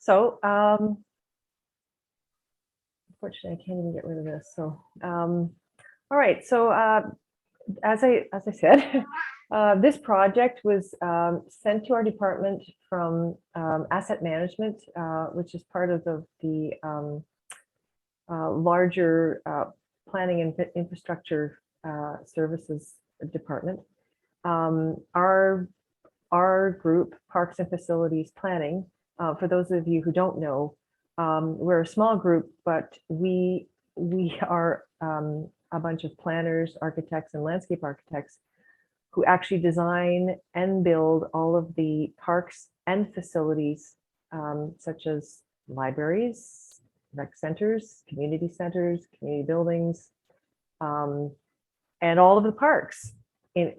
So, unfortunately, I can't even get rid of this. So, all right. So, as I said, this project was sent to our department from asset management, which is part of the larger planning and infrastructure services department. Our group, Parks and Facilities Planning, for those of you who don't know, we're a small group, but we are a bunch of planners, architects, and landscape architects who actually design and build all of the parks and facilities, such as libraries, rec centers, community buildings, and all of the parks,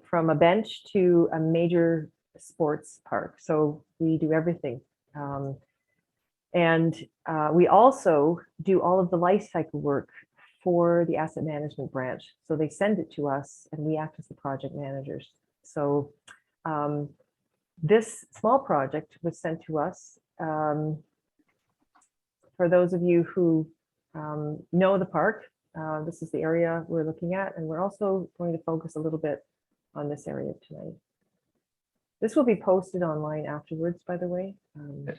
from a bench to a major sports park. So we do everything. And we also do all of the life cycle work for the asset management branch. So they send it to us and we act as the project managers. So this small project was sent to us. For those of you who know the park, this is the area we're looking at, and we're also going to focus a little bit on this area tonight. This will be posted online afterwards, by the way.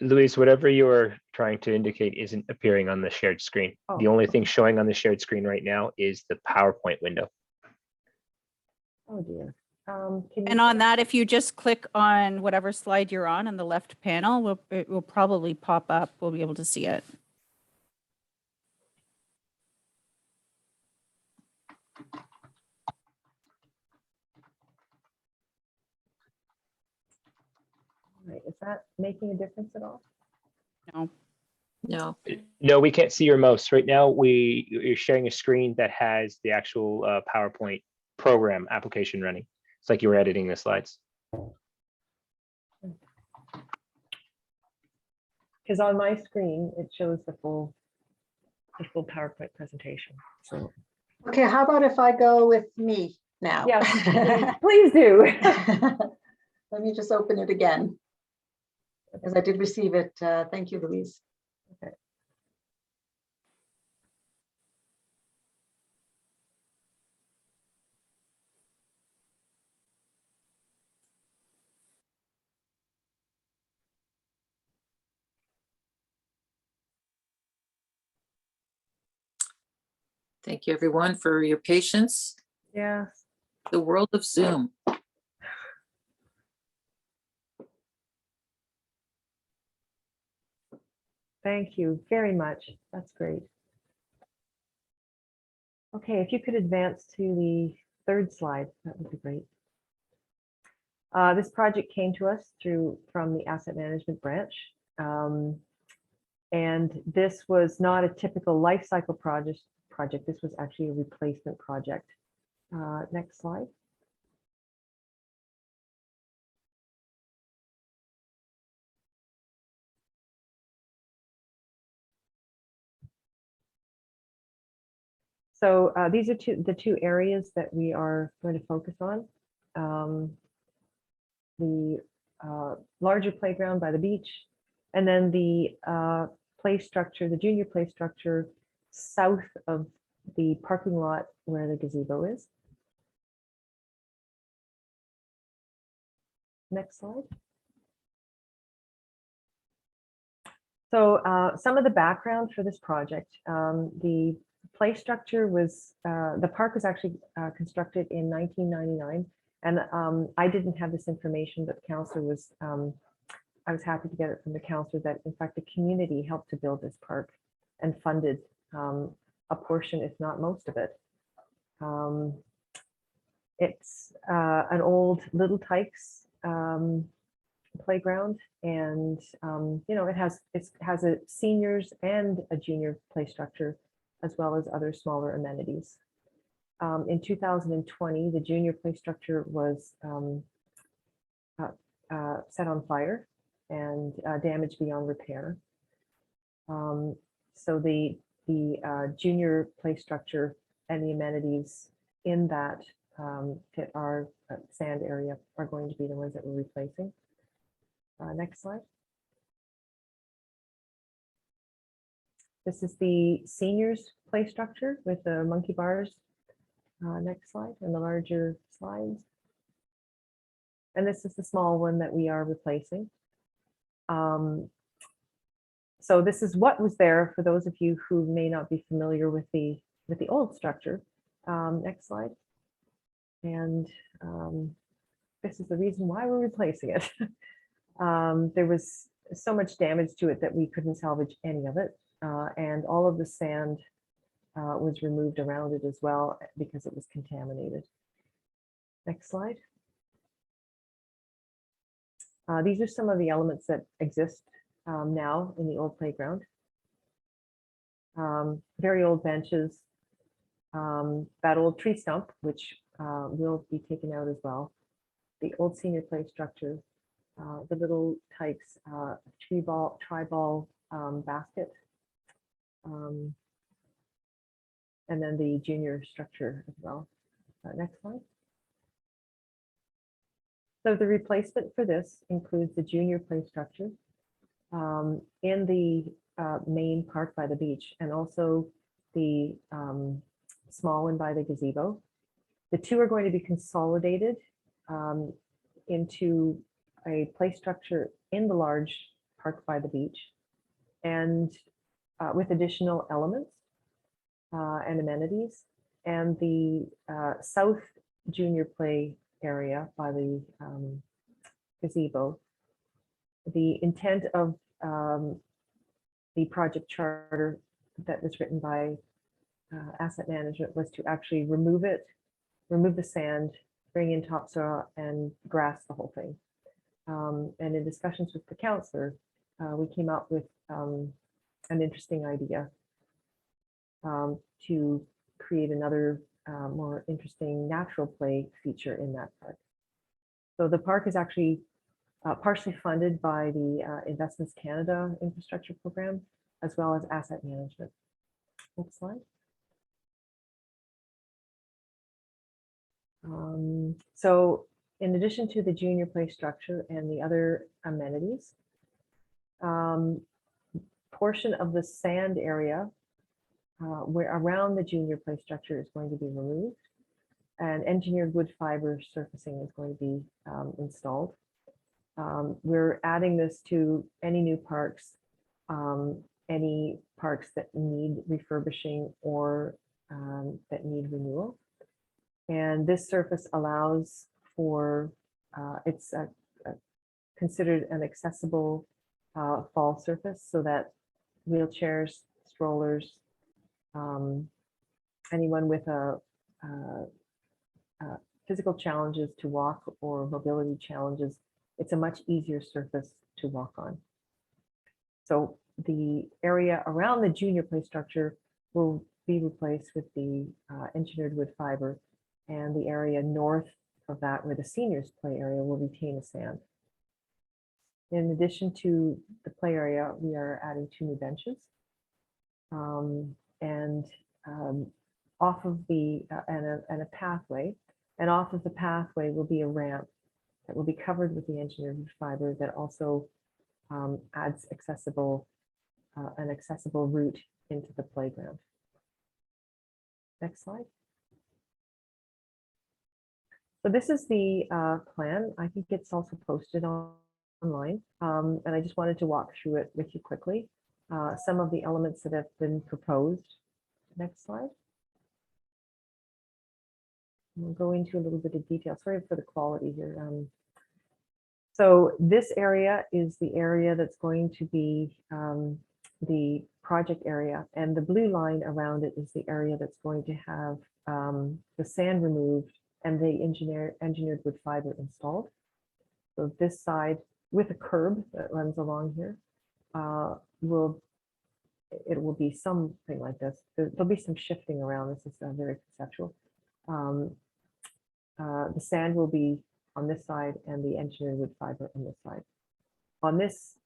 Louise, whatever you're trying to indicate isn't appearing on the shared screen. Oh, the only thing showing on the shared screen right now is the PowerPoint window. Oh dear. And on that, if you just click on whatever slide you're on the left panel, it will probably pop up. We'll be able to see it. Right. Is that making a difference at all? No. No. No, we can't see your mouse right now. You're sharing a screen that has the actual PowerPoint program application running. It's like you were editing the slides. Because on my screen, it shows the full PowerPoint presentation. So Okay, how about if I go with me now? yes, please do. Let me just open it again, because I did receive it. Thank you, Louise. Okay. Thank you, everyone, for your patience. Yeah. The world of Zoom. Thank you very much. That's great. Okay, if you could advance to the third slide, that would be great. This project came to us from the asset management branch. And this was not a typical life cycle project. This was actually a replacement project. Next slide. So these are the two areas that we are going to focus on. The larger playground by the beach, and then the play structure, the junior play structure south of the parking lot where the gazebo is. Next slide. So some of the background for this project, the play structure was, the park was actually constructed in 1999. And I didn't have this information, but the councillor was, I was happy to get it from the councillor that in fact the community helped to build this park and funded a portion, if not most of it. It's an old Little Tykes playground, and you know, it has a seniors and a junior play structure, as well as other smaller amenities. In 2020, the junior play structure was set on fire and damaged beyond repair. So the junior play structure and the amenities in that fit our sand area are going to be the ones that we're replacing. Next slide. This is the seniors play structure with the monkey bars. Next slide, and the larger slides. And this is the small one that we are replacing. So this is what was there for those of you who may not be familiar with the old structure. Next slide. And this is the reason why we're replacing it. There was so much damage to it that we couldn't salvage any of it. And all of the sand was removed around it as well because it was contaminated. Next slide. These are some of the elements that exist now in the old playground. Very old benches, that old tree stump, which will be taken out as well. The old senior play structure, the little Tykes tri-ball basket, and then the junior structure as well. Next slide. So the replacement for this includes the junior play structure in the main park by the beach, and also the small one by the gazebo. The two are going to be consolidated into a play structure in the large park by the beach, and with additional elements and amenities. And the south junior play area by the gazebo. The intent of the project charter that was written by asset management was to actually remove it, remove the sand, bring in topsoil and grass the whole thing. And in discussions with the councillor, we came up with an interesting idea to create another more interesting natural play feature in that park. So the park is actually partially funded by the Investments Canada infrastructure program, as well as asset management. Next slide. So in addition to the junior play structure and the other amenities, portion of the sand area where around the junior play structure is going to be removed, and engineered wood fiber surfacing is going to be installed. We're adding this to any new parks, any parks that need refurbishing or that need renewal. And this surface allows for, it's considered an accessible fall surface, so that wheelchairs, strollers, anyone with physical challenges to walk or mobility challenges, it's a much easier surface to walk on. So the area around the junior play structure will be replaced with the engineered wood fiber, and the area north of that, where the seniors play area, will retain the sand. In addition to the play area, we are adding 2 new benches, and off of the and a pathway, and off of the pathway will be a ramp that will be covered with the engineered wood fiber that also adds an accessible route into the playground. Next slide. So this is the plan. I think it's also posted online, and I just wanted to walk through it with you quickly. Some of the elements that have been proposed. Next slide. We'll go into a little bit of detail. Sorry for the quality here. So this area is the area that's going to be the project area, and the blue line around it is the area that's going to have the sand removed and the engineered wood fiber installed. So this side, with a curb that runs along here, it will be something like this. There'll be some shifting around. This is very conceptual. The sand will be on this side and the engineered wood fiber on this side. On this,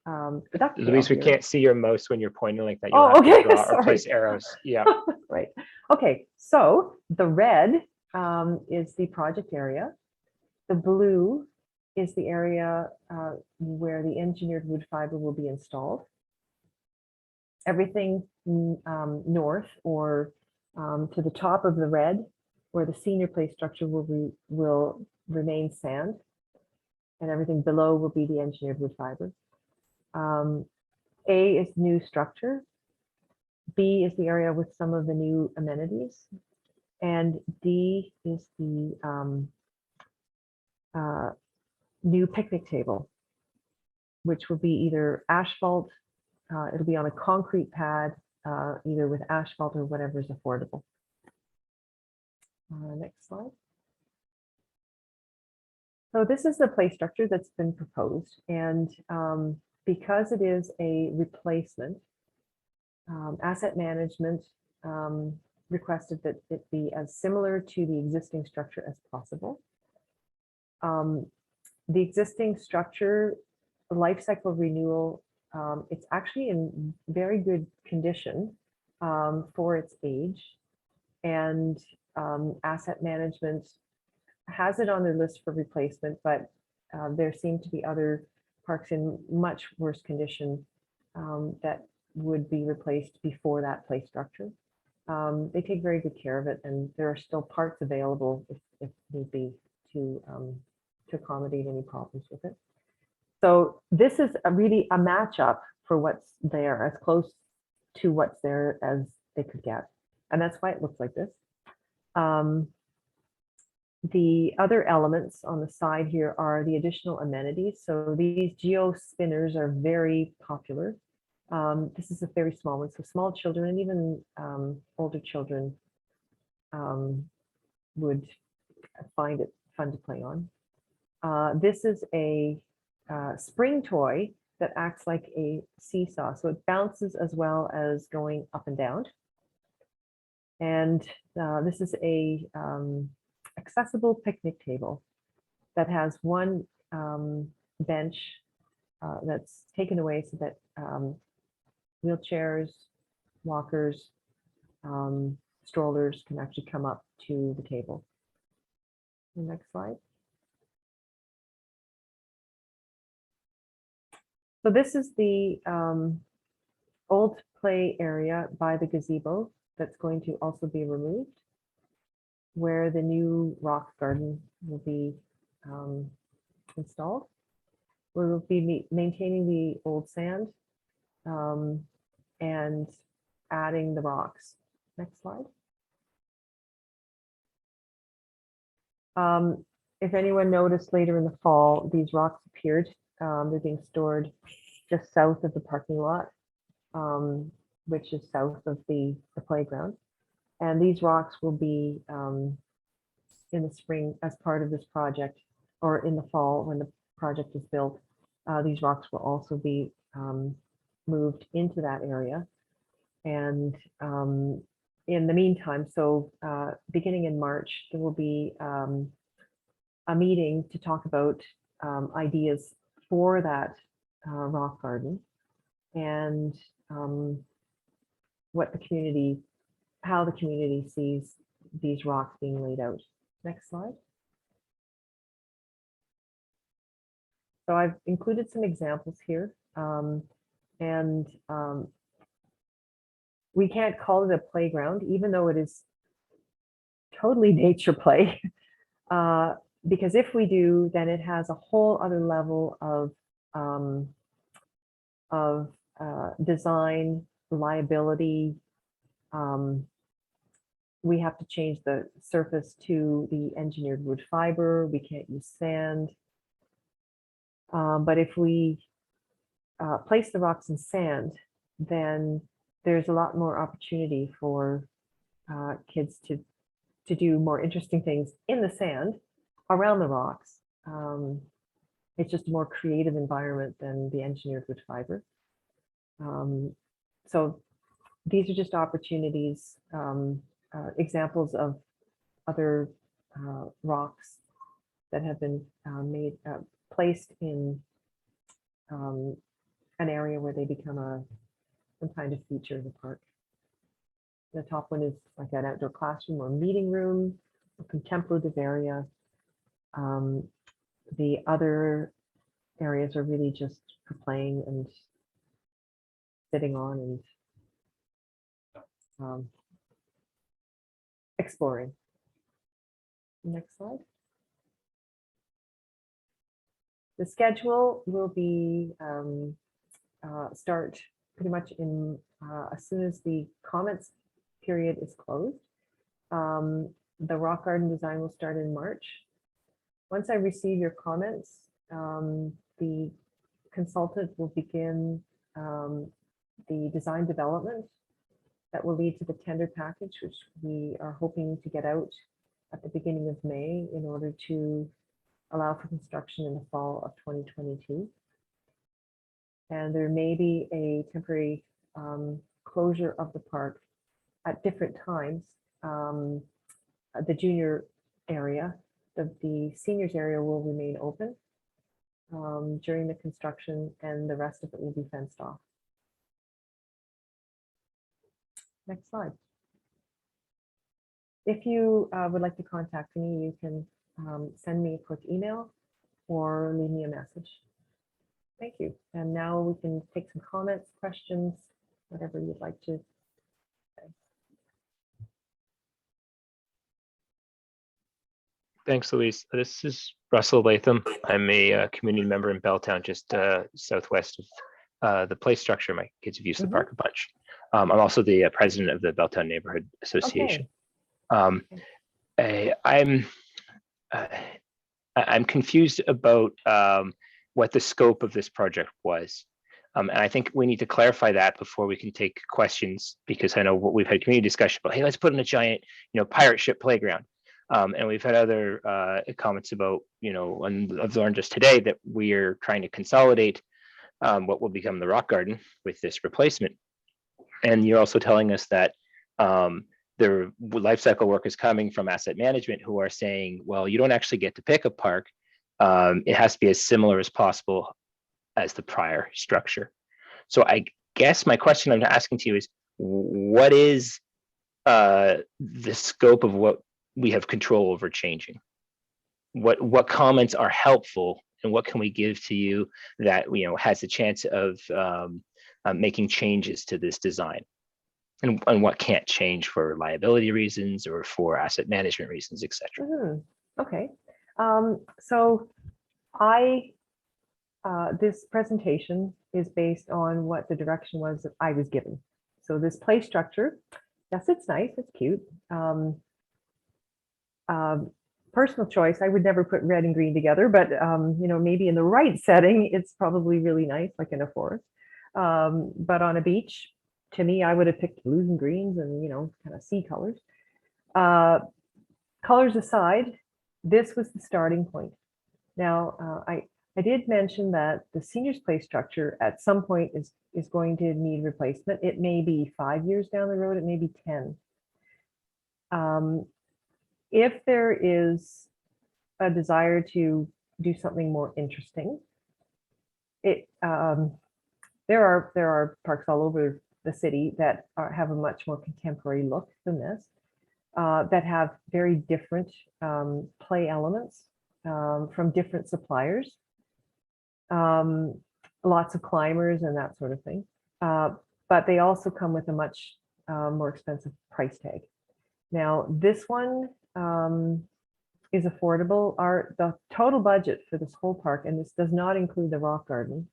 Louise, we can't see your mouse when you're pointing like that. Oh, You'll have to okay, draw or sorry. place arrows. Yeah. Right. Okay. So the red is the project area. The blue is the area where the engineered wood fiber will be installed. Everything north or to the top of the red, where the senior play structure will remain sand, and everything below will be the engineered wood fiber. A is new structure. B is the area with some of the new amenities. And D is the new picnic table, which will be either asphalt, it'll be on a concrete pad, either with asphalt or whatever is affordable. Next slide. So this is the play structure that's been proposed, and because it is a replacement, asset management requested that it be as similar to the existing structure as possible. The existing structure, life cycle renewal, it's actually in very good condition for its age, and asset management has it on their list for replacement, but there seem to be other parks in much worse condition that would be replaced before that play structure. They take very good care of it, and there are still parts available if need be to accommodate any problems with it. So this is really a matchup for what's there, as close to what's there as they could get. And that's why it looks like this. The other elements on the side here are the additional amenities. So these geo spinners are very popular. This is a very small one. So small children and even older children would find it fun to play on. This is a spring toy that acts like a seesaw. So it bounces as well as going up and down. And this is a accessible picnic table that has one bench that's taken away so that wheelchairs, walkers, strollers can actually come up to the table. The next slide. So this is the old play area by the gazebo that's going to also be removed, where the new rock garden will be installed. We will be maintaining the old sand and adding the rocks. Next slide. If anyone noticed later in the fall, these rocks appeared. They're being stored just south of the parking lot, which is south of the playground. And these rocks will be in the spring as part of this project, or in the fall when the project is built. These rocks will also be moved into that area. And in the meantime, so beginning in March, there will be a meeting to talk about ideas for that rock garden and what the community, how the community sees these rocks being laid out. Next slide. So I've included some examples here, and we can't call it a playground, even though it is totally nature play, because if we do, then it has a whole other level of design, liability. We have to change the surface to the engineered wood fiber. We can't use sand. But if we place the rocks in sand, then there's a lot more opportunity for kids to do more interesting things in the sand around the rocks. It's just a more creative environment than the engineered wood fiber. So these are just opportunities, examples of other rocks that have been placed in an area where they become some kind of feature of the park. The top one is like an outdoor classroom or meeting room, a contemplative area. The other areas are really just for playing and sitting on and exploring. Next slide. The schedule will be start pretty much in as soon as the comments period is closed. The rock garden design will start in March. Once I receive your comments, the consultant will begin the design development that will lead to the tender package, which we are hoping to get out at the beginning of May in order to allow for construction in the fall of 2022. And there may be a temporary closure of the park at different times. The junior area, the seniors area will remain open during the construction, and the rest of it will be fenced off. Next slide. If you would like to contact me, you can send me a quick email or leave me a message. Thank you. And now we can take some comments, questions, whatever you'd like to say. Thanks, Louise. This is Russell Latham. I'm a community member in Belltown, just southwest of the play structure. My kids have used the park a bunch. I'm also the president of the Belltown Neighborhood Association. I'm confused about what the scope of this project was. And I think we need to clarify that before we can take questions, because I know what we've had community discussion about, hey, let's put in a giant, pirate ship playground. And we've had other comments about, and I've learned just today that we are trying to consolidate what will become the rock garden with this replacement. And you're also telling us that the life cycle work is coming from asset management, who are saying, well, you don't actually get to pick a park. It has to be as similar as possible as the prior structure. So I guess my question I'm asking to you is, what is the scope of what we have control over changing? What comments are helpful, and what can we give to you that has a chance of making changes to this design, and what can't change for liability reasons or for asset management reasons, etc. Okay. So this presentation is based on what the direction was that I was given. So this play structure, yes, it's nice, it's cute. Personal choice, I would never put red and green together, but maybe in the right setting, it's probably really nice, like in a forest. But on a beach, to me, I would have picked blues and greens and kind of sea colors. Colors aside, this was the starting point. Now, I did mention that the seniors play structure at some point is going to need replacement. It may be 5 years down the road, it may be 10. If there is a desire to do something more interesting, there are parks all over the city that have a much more contemporary look than this, that have very different play elements from different suppliers, lots of climbers and that sort of thing. But they also come with a much more expensive price tag. Now, this one is affordable. The total budget for this whole park, and this does not include the rock garden,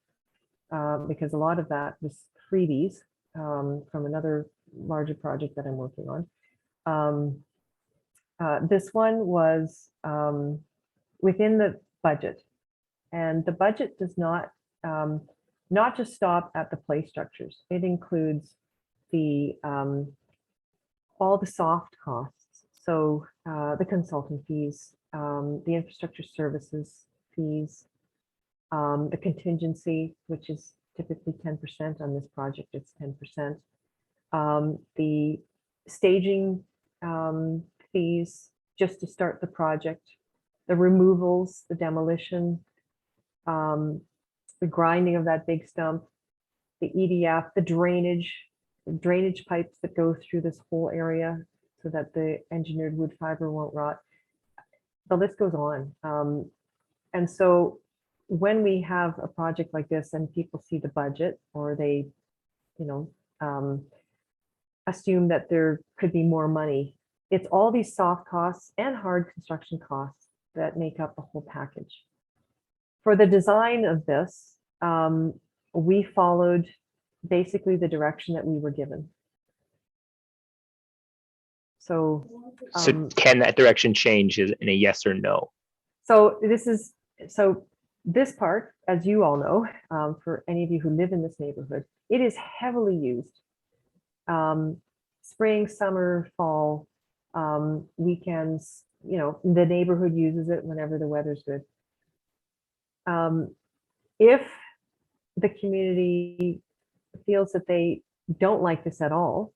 because a lot of that was freebies from another larger project that I'm working on. This one was within the budget, and the budget does not just stop at the play structures. It includes the all the soft costs. So the consultant fees, the infrastructure services fees, the contingency, which is typically 10% on this project, it's 10%. The staging fees just to start the project, the removals, the demolition, the grinding of that big stump, the EDF, the drainage pipes that go through this whole area so that the engineered wood fiber won't rot. The list goes on. And so when we have a project like this and people see the budget, or they, assume that there could be more money. It's all these soft costs and hard construction costs that make up the whole package. For the design of this, we followed basically the direction that we were given. So, So can that direction change in a yes or no? so this part, as you all know, for any of you who live in this neighborhood, it is heavily used. Spring, summer, fall, weekends, you know, the neighborhood uses it whenever the weather's good. If the community feels that they don't like this at all,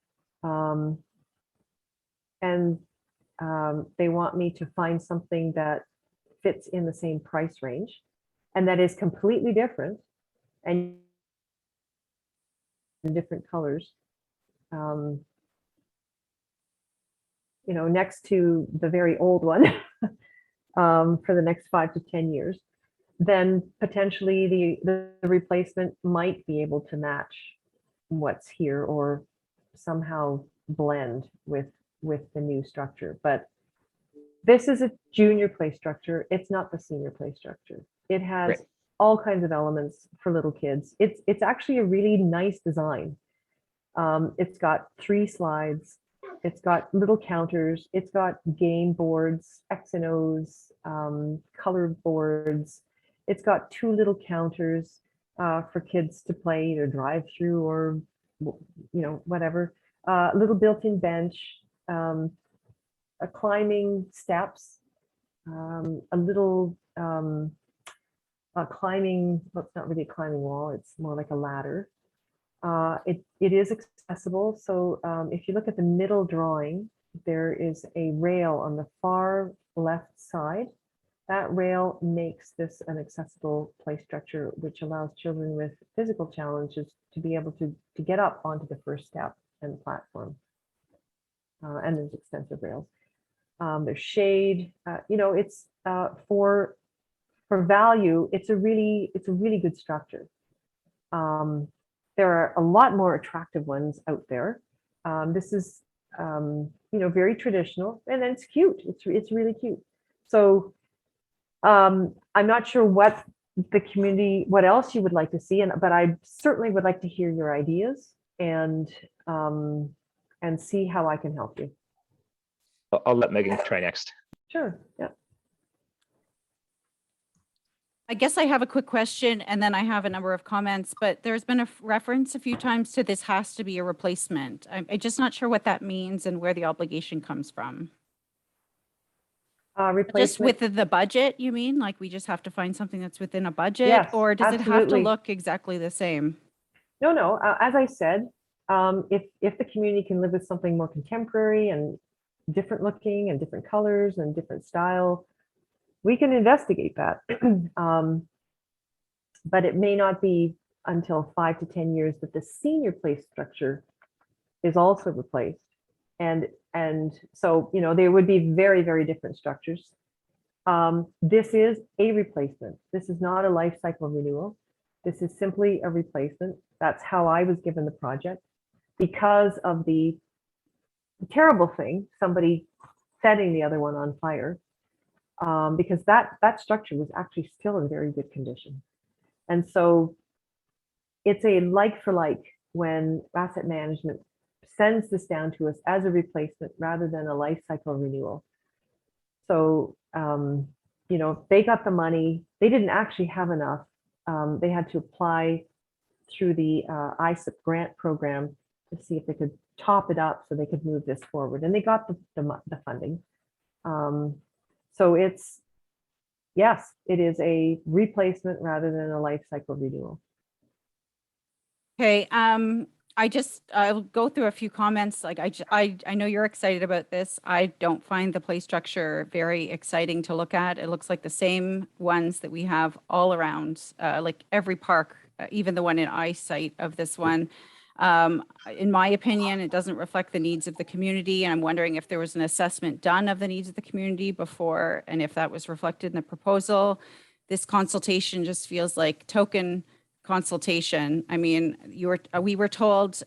and they want me to find something that fits in the same price range and that is completely different and in different colors, you know, next to the very old one for the next 5 to 10 years, then potentially the replacement might be able to match what's here or somehow blend with the new structure. But this is a junior play structure. It's not the senior play structure. It has Right. all kinds of elements for little kids. It's actually a really nice design. It's got 3 slides. It's got little counters. It's got game boards, X and O's, color boards. It's got 2 little counters for kids to play, either drive through or, you know, whatever. Little built-in bench, a climbing steps, a little climbing, well, it's not really a climbing wall, it's more like a ladder. It is accessible. So if you look at the middle drawing, there is a rail on the far left side. That rail makes this an accessible play structure, which allows children with physical challenges to be able to get up onto the first step and platform. And there's extensive rails. There's shade. You know, it's for value. It's a really good structure. There are a lot more attractive ones out there. This is, you know, very traditional, and then it's cute. It's really cute. So I'm not sure what the community, what else you would like to see, but I certainly would like to hear your ideas and see how I can help you. I'll let Megan try next. Sure. Yeah. I guess I have a quick question and then I have a number of comments, but there's been a reference a few times to this has to be a replacement. I'm just not sure what that means and where the obligation comes from. Just Replacement. with the budget, you mean? Like we just have to find something that's within a budget? Yes, or does it have to absolutely. look exactly the same? No. As I said, if the community can live with something more contemporary and different looking and different colors and different style, we can investigate that. But it may not be until 5 to 10 years that the senior play structure is also replaced. And so, you know, there would be very, very different structures. This is a replacement. This is not a life cycle renewal. This is simply a replacement. That's how I was given the project because of the terrible thing, somebody setting the other one on fire, because that structure was actually still in very good condition. And so it's a like for like when asset management sends this down to us as a replacement rather than a life cycle renewal. So, you know, they got the money, they didn't actually have enough. They had to apply through the ISIP grant program to see if they could top it up so they could move this forward. And they got the funding. So it's, yes, it is a replacement rather than a life cycle renewal. Okay, I'll go through a few comments. Like I know you're excited about this. I don't find the play structure very exciting to look at. It looks like the same ones that we have all around, like every park, even the one in eyesight of this one. In my opinion, it doesn't reflect the needs of the community. And I'm wondering if there was an assessment done of the needs of the community before, and if that was reflected in the proposal. This consultation just feels like token consultation. I mean, we were told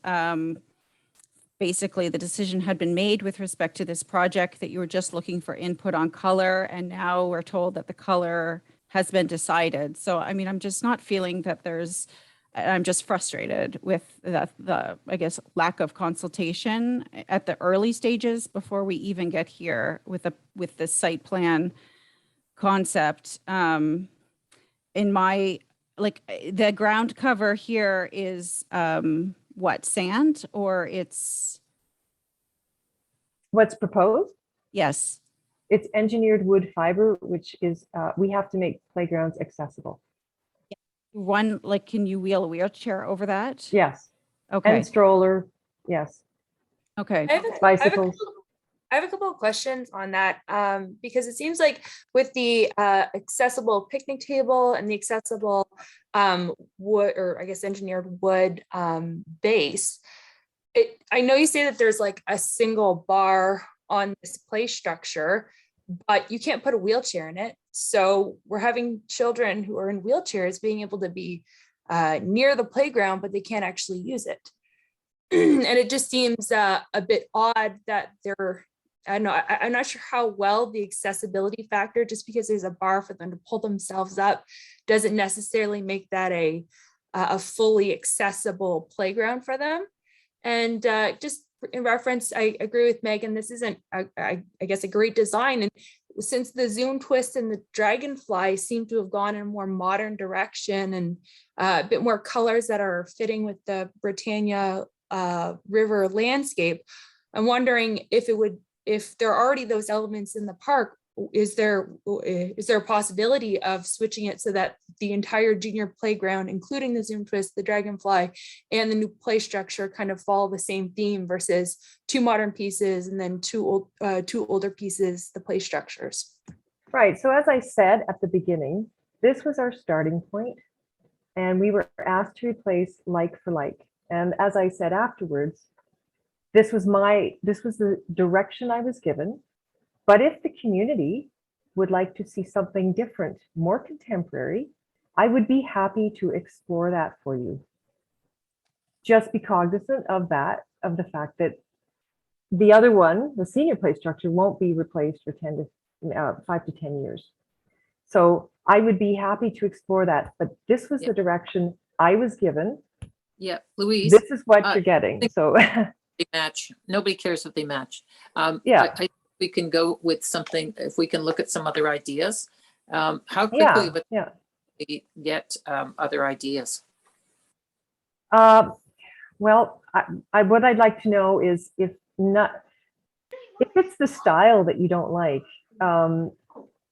basically the decision had been made with respect to this project, that you were just looking for input on color, and now we're told that the color has been decided. So, I mean, I'm just not feeling that I'm just frustrated with the, I guess, lack of consultation at the early stages before we even get here with the site plan concept. In my, like, the ground cover here is what, sand, or it's, What's proposed? yes. It's engineered wood fiber, which is, we have to make playgrounds accessible. One, like, can you wheel a wheelchair over that? Yes, Okay, and stroller, yes, okay. bicycles. I have a couple of questions on that, because it seems like with the accessible picnic table and the accessible wood, or I guess engineered wood base, I know you say that there's like a single bar on this play structure, but you can't put a wheelchair in it. So we're having children who are in wheelchairs being able to be near the playground, but they can't actually use it. And it just seems a bit odd that I don't know, I'm not sure how well the accessibility factor, just because there's a bar for them to pull themselves up, doesn't necessarily make that a fully accessible playground for them. And just in reference, I agree with Megan, this isn't, I guess, a great design. And since the Zoom Twist and the Dragonfly seem to have gone in a more modern direction and a bit more colors that are fitting with the Britannia River landscape, I'm wondering if there are already those elements in the park, is there a possibility of switching it so that the entire junior playground, including the Zoom Twist, the Dragonfly, and the new play structure, kind of follow the same theme versus two modern pieces and then two older pieces, the play structures? Right, so as I said at the beginning, this was our starting point, and we were asked to replace like for like. And as I said afterwards, this was the direction I was given. But if the community would like to see something different, more contemporary, I would be happy to explore that for you. Just be cognizant of that, of the fact that the other one, the senior play structure, won't be replaced for 5 to 10 years. So I would be happy to explore that, but this was the direction I was given. Yeah, Louise. This is what you're getting, so. They match. Nobody cares if they match. Yeah. We can go with something, if we can look at some other ideas. How quickly would we get other ideas? Well, what I'd like to know is if it's the style that you don't like.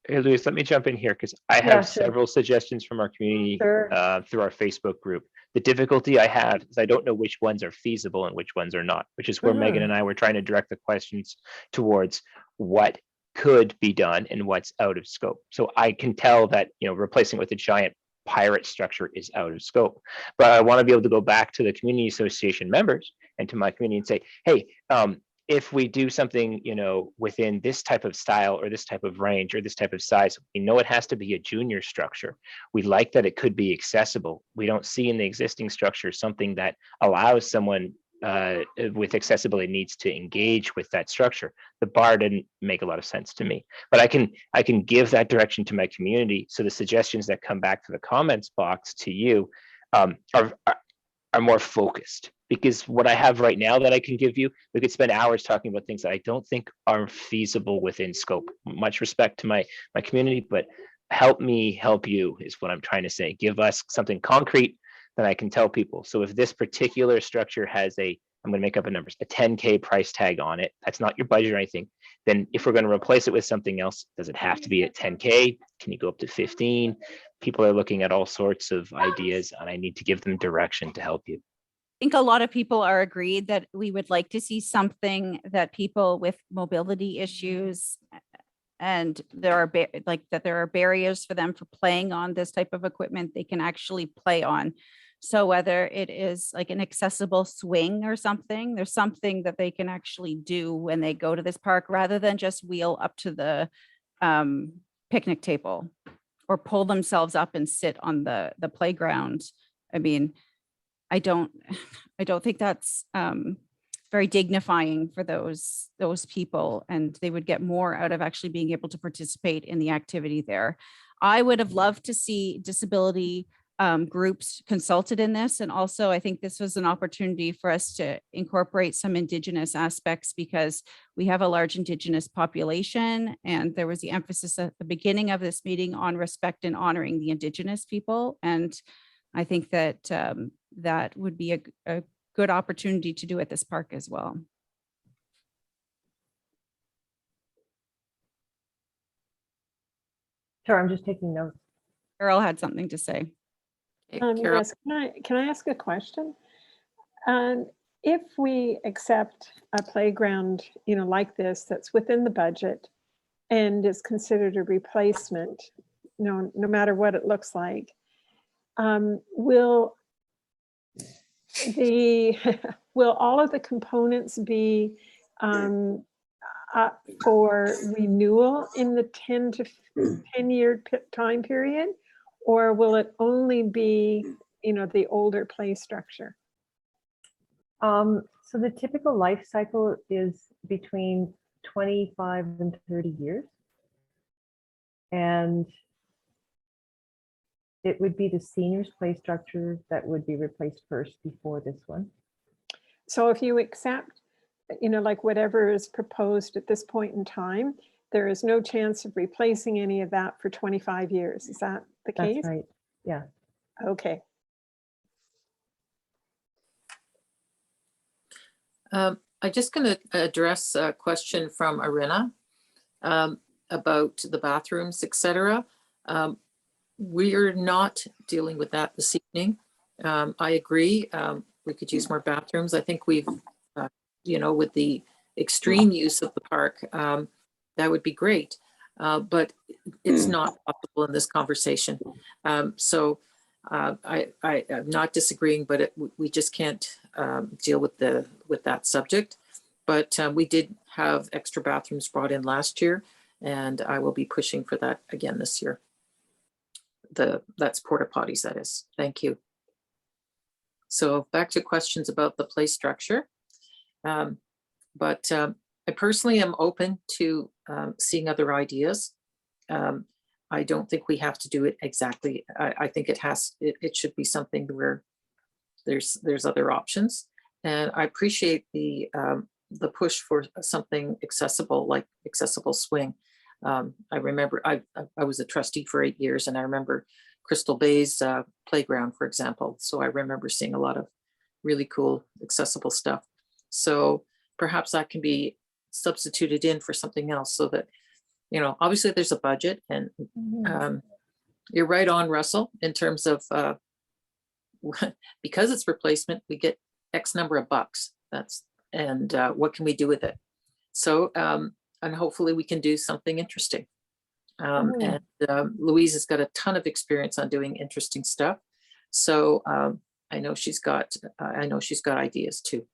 Hey, Louise, let me jump in here because I have sure. several suggestions from our community Sure. through our Facebook group. The difficulty I have is I don't know which ones are feasible and which ones are not, which is where Megan and I were trying to direct the questions towards what could be done and what's out of scope. So I can tell that, replacing with a giant pirate structure is out of scope, but I want to be able to go back to the community association members and to my community and say, hey, if we do something, within this type of style or this type of range or this type of size, we know it has to be a junior structure. We like that it could be accessible. We don't see in the existing structure something that allows someone with accessibility needs to engage with that structure. The bar didn't make a lot of sense to me, but I can give that direction to my community. So the suggestions that come back to the comments box to you are more focused, because what I have right now that I can give you, we could spend hours talking about things that I don't think are feasible within scope. Much respect to my community, but help me help you is what I'm trying to say. Give us something concrete that I can tell people. So if this particular structure has I'm going to make up a number, a 10K price tag on it, that's not your budget or anything, then if we're going to replace it with something else, does it have to be at 10K? Can you go up to 15? People are looking at all sorts of ideas, and I need to give them direction to help you. I think a lot of people are agreed that we would like to see something that people with mobility issues and there are barriers for them for playing on this type of equipment they can actually play on. So whether it is like an accessible swing or something, there's something that they can actually do when they go to this park rather than just wheel up to the picnic table or pull themselves up and sit on the playground. I mean, I don't think that's very very dignifying for those people, and they would get more out of actually being able to participate in the activity there. I would have loved to see disability groups consulted in this. And also, I think this was an opportunity for us to incorporate some Indigenous aspects, because we have a large Indigenous population. And there was the emphasis at the beginning of this meeting on respect and honoring the Indigenous people. And I think that that would be a good opportunity to do at this park as well. Sure, I'm just taking notes. Carol had something to say. Carol? Yes, can I ask a question? If we accept a playground, like this, that's within the budget and is considered a replacement, no matter what it looks like, will all of the components be up for renewal in the 10-year time period? Or will it only be, the older play structure? So the typical life cycle is between 25 and 30 years. And it would be the seniors play structure that would be replaced first before this one. So if you accept, like whatever is proposed at this point in time, there is no chance of replacing any of that for 25 years. Is that the case? That's right. Yeah. Okay. I'm just going to address a question from Arina about the bathrooms, etc. We're not dealing with that this evening. I agree. We could use more bathrooms. I think we've, with the extreme use of the park, that would be great. But it's not possible in this conversation. So I'm not disagreeing, but we just can't deal with that subject. But we did have extra bathrooms brought in last year, and I will be pushing for that again this year. That's porta potties, that is. Thank you. So back to questions about the play structure. But I personally am open to seeing other ideas. I don't think we have to do it exactly. I think it should be something where there's other options. And I appreciate the push for something accessible, like accessible swing. I remember I was a trustee for 8 years, and I remember Crystal Bay's playground, for example. So I remember seeing a lot of really cool accessible stuff. So perhaps that can be substituted in for something else, so that, obviously there's a budget, and you're right on, Russell, in terms of because it's replacement, we get X number of bucks. And what can we do with it? So and hopefully we can do something interesting. And Louise has got a ton of experience on doing interesting stuff. So I know she's got ideas too.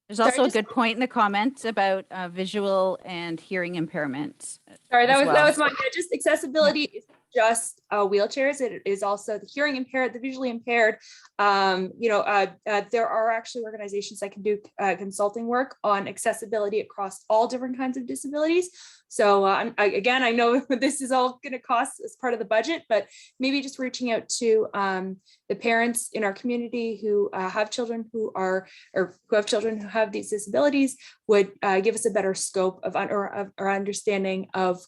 There's also a good point in the comment about visual and hearing impairment. Sorry, that well. was mine. Yeah, just accessibility is just wheelchairs. It is also the hearing impaired, the visually impaired. There are actually organizations that can do consulting work on accessibility across all different kinds of disabilities. So again, I know this is all going to cost as part of the budget, but maybe just reaching out to the parents in our community who have children who have these disabilities would give us a better scope of our understanding of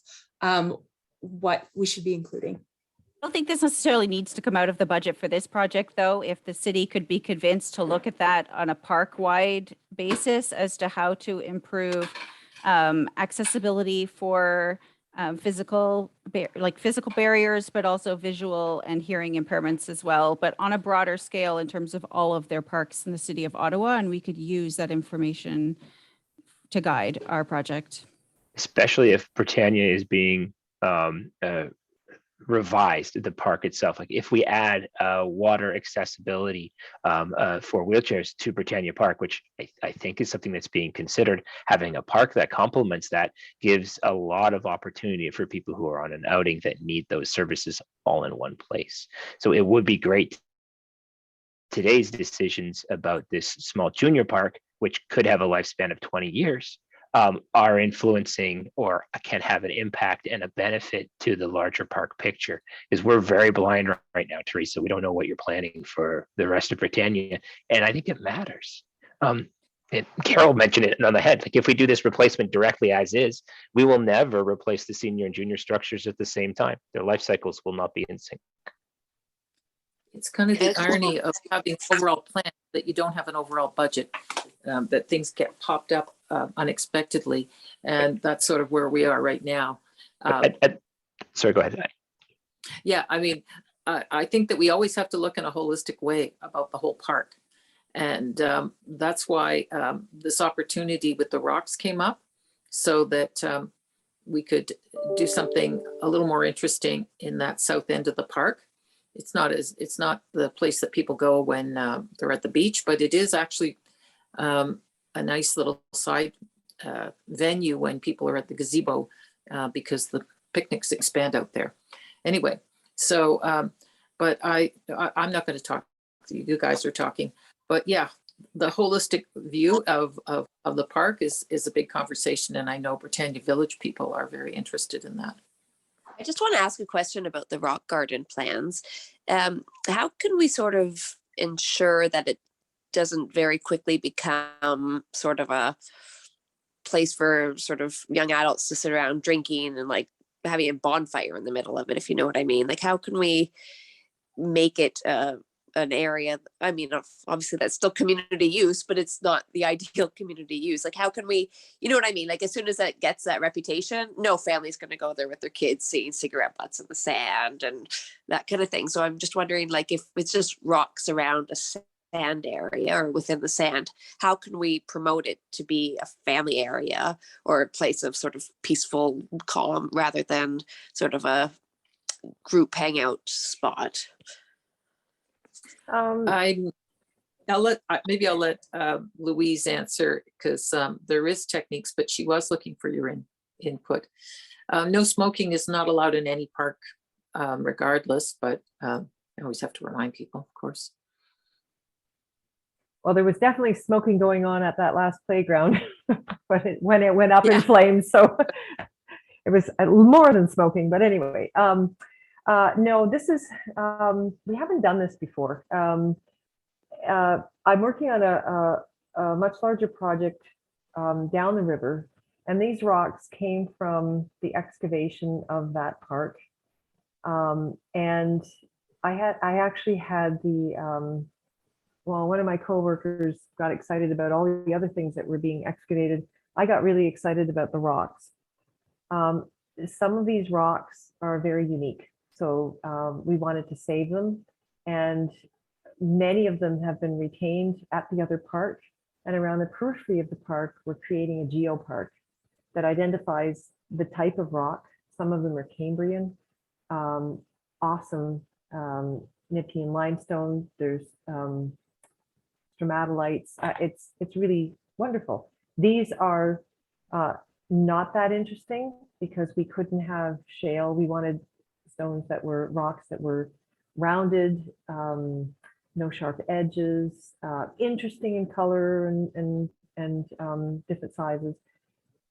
what we should be including. I don't think this necessarily needs to come out of the budget for this project, though. If the city could be convinced to look at that on a park-wide basis as to how to improve accessibility for physical barriers, but also visual and hearing impairments as well, but on a broader scale in terms of all of their parks in the city of Ottawa, and we could use that information to guide our project. Especially if Britannia is being revised, the park itself. Like if we add water accessibility for wheelchairs to Britannia Park, which I think is something that's being considered, having a park that complements that gives a lot of opportunity for people who are on an outing that need those services all in one place. So it would be great. Today's decisions about this small junior park which could have a lifespan of 20 years, are influencing or can have an impact and a benefit to the larger park picture. Is we're very blind right now, Teresa. We don't know what you're planning for the rest of Britannia, and I think it matters. Carol mentioned it on the head. Like if we do this replacement directly as is, we will never replace the senior and junior structures at the same time. Their life cycles will not be in sync. It's kind of the irony of having overall plan that you don't have an overall budget, that things get popped up unexpectedly. And that's sort of where we are right now. Sorry, go ahead. Yeah, I mean, I think that we always have to look in a holistic way about the whole park. And that's why this opportunity with the rocks came up, so that we could do something a little more interesting in that south end of the park. It's not the place that people go when they're at the beach, but it is actually a nice little side venue when people are at the gazebo, because the picnics expand out there. Anyway, so but I'm not going to talk. You guys are talking. But yeah, the holistic view of the park is a big conversation, and I know Britannia Village people are very interested in that. I just want to ask a question about the rock garden plans. How can we sort of ensure that it doesn't very quickly become sort of a place for sort of young adults to sit around drinking and like having a bonfire in the middle of it, if you know what I mean? Like, how can we make it an area? I mean, obviously that's still community use, but it's not the ideal community use. Like, how can we, you know what I mean? Like, as soon as that gets that reputation, no family's going to go there with their kids seeing cigarette butts in the sand and that kind of thing. So I'm just wondering, like, if it's just rocks around a sand area or within the sand, how can we promote it to be a family area or a place of sort of peaceful calm rather than sort of a group hangout spot? I'll let Louise answer, because there is techniques, but she was looking for your input. No smoking is not allowed in any park, regardless, but I always have to remind people, of course. Well, there was definitely smoking going on at that last playground when it went up in flames. So it was more than smoking, but anyway. No, this is, we haven't done this before. I'm working on a much larger project down the river, and these rocks came from the excavation of that park. And I actually had one of my coworkers got excited about all the other things that were being excavated. I got really excited about the rocks. Some of these rocks are very unique. So we wanted to save them, and many of them have been retained at the other park. And around the periphery of the park, we're creating a geopark that identifies the type of rock. Some of them are Cambrian, awesome Nipian limestone. There's stromatolites. It's really wonderful. These are not that interesting because we couldn't have shale. We wanted stones that were rocks that were rounded, no sharp edges, interesting in color and different sizes.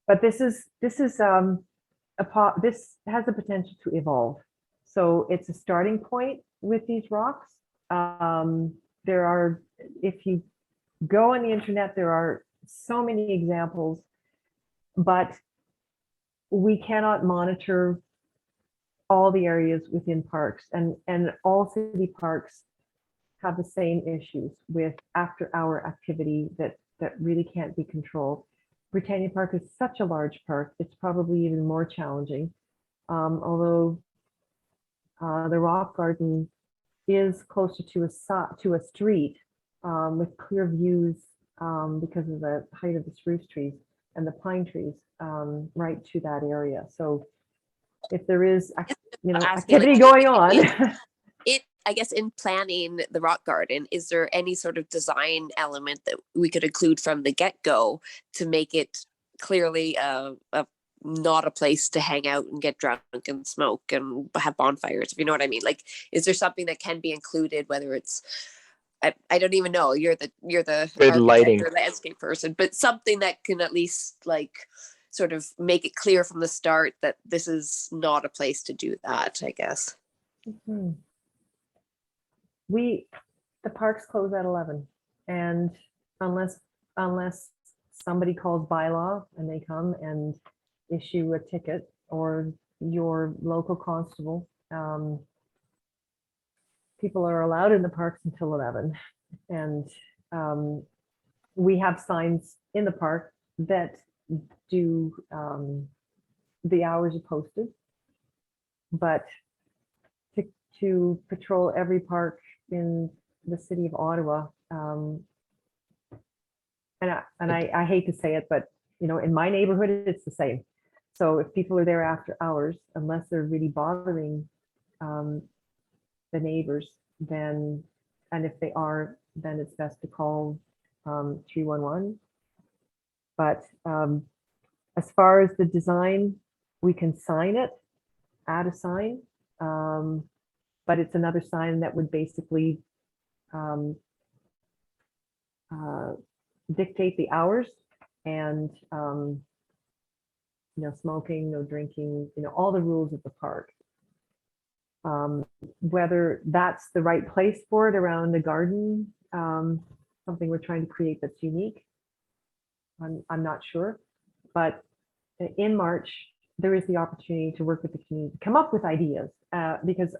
But this has the potential to evolve. So it's a starting point with these rocks. There are, if you go on the internet, there are so many examples, but we cannot monitor all the areas within parks, and all city parks have the same issues with after-hour activity that really can't be controlled. Britannia Park is such a large park, it's probably even more challenging. Although the rock garden is closer to a street with clear views because of the height of the spruce trees and the pine trees right to that area. So if there is activity going on. I guess in planning the rock garden, is there any sort of design element that we could include from the get-go to make it clearly not a place to hang out and get drunk and smoke and have bonfires, if you know what I mean? Like, is there something that can be included, whether it's I don't even know. You're the Good architect lighting. or landscape person, but something that can at least like sort of make it clear from the start that this is not a place to do that, I guess. Mhm. The parks close at 11, and unless somebody calls bylaw and they come and issue a ticket, or your local constable, people are allowed in the parks until 11. And we have signs in the park that do, the hours are posted, but to patrol every park in the city of Ottawa, and I hate to say it, but you know, in my neighborhood, it's the same. So if people are there after hours, unless they're really bothering the neighbors, then, and if they are, then it's best to call 311. But as far as the design, we can sign it, add a sign, but it's another sign that would basically dictate the hours, and no smoking, no drinking, you know, all the rules of the park. Whether that's the right place for it around the garden, something we're trying to create that's unique, I'm not sure. But in March, there is the opportunity to work with the community, come up with ideas, because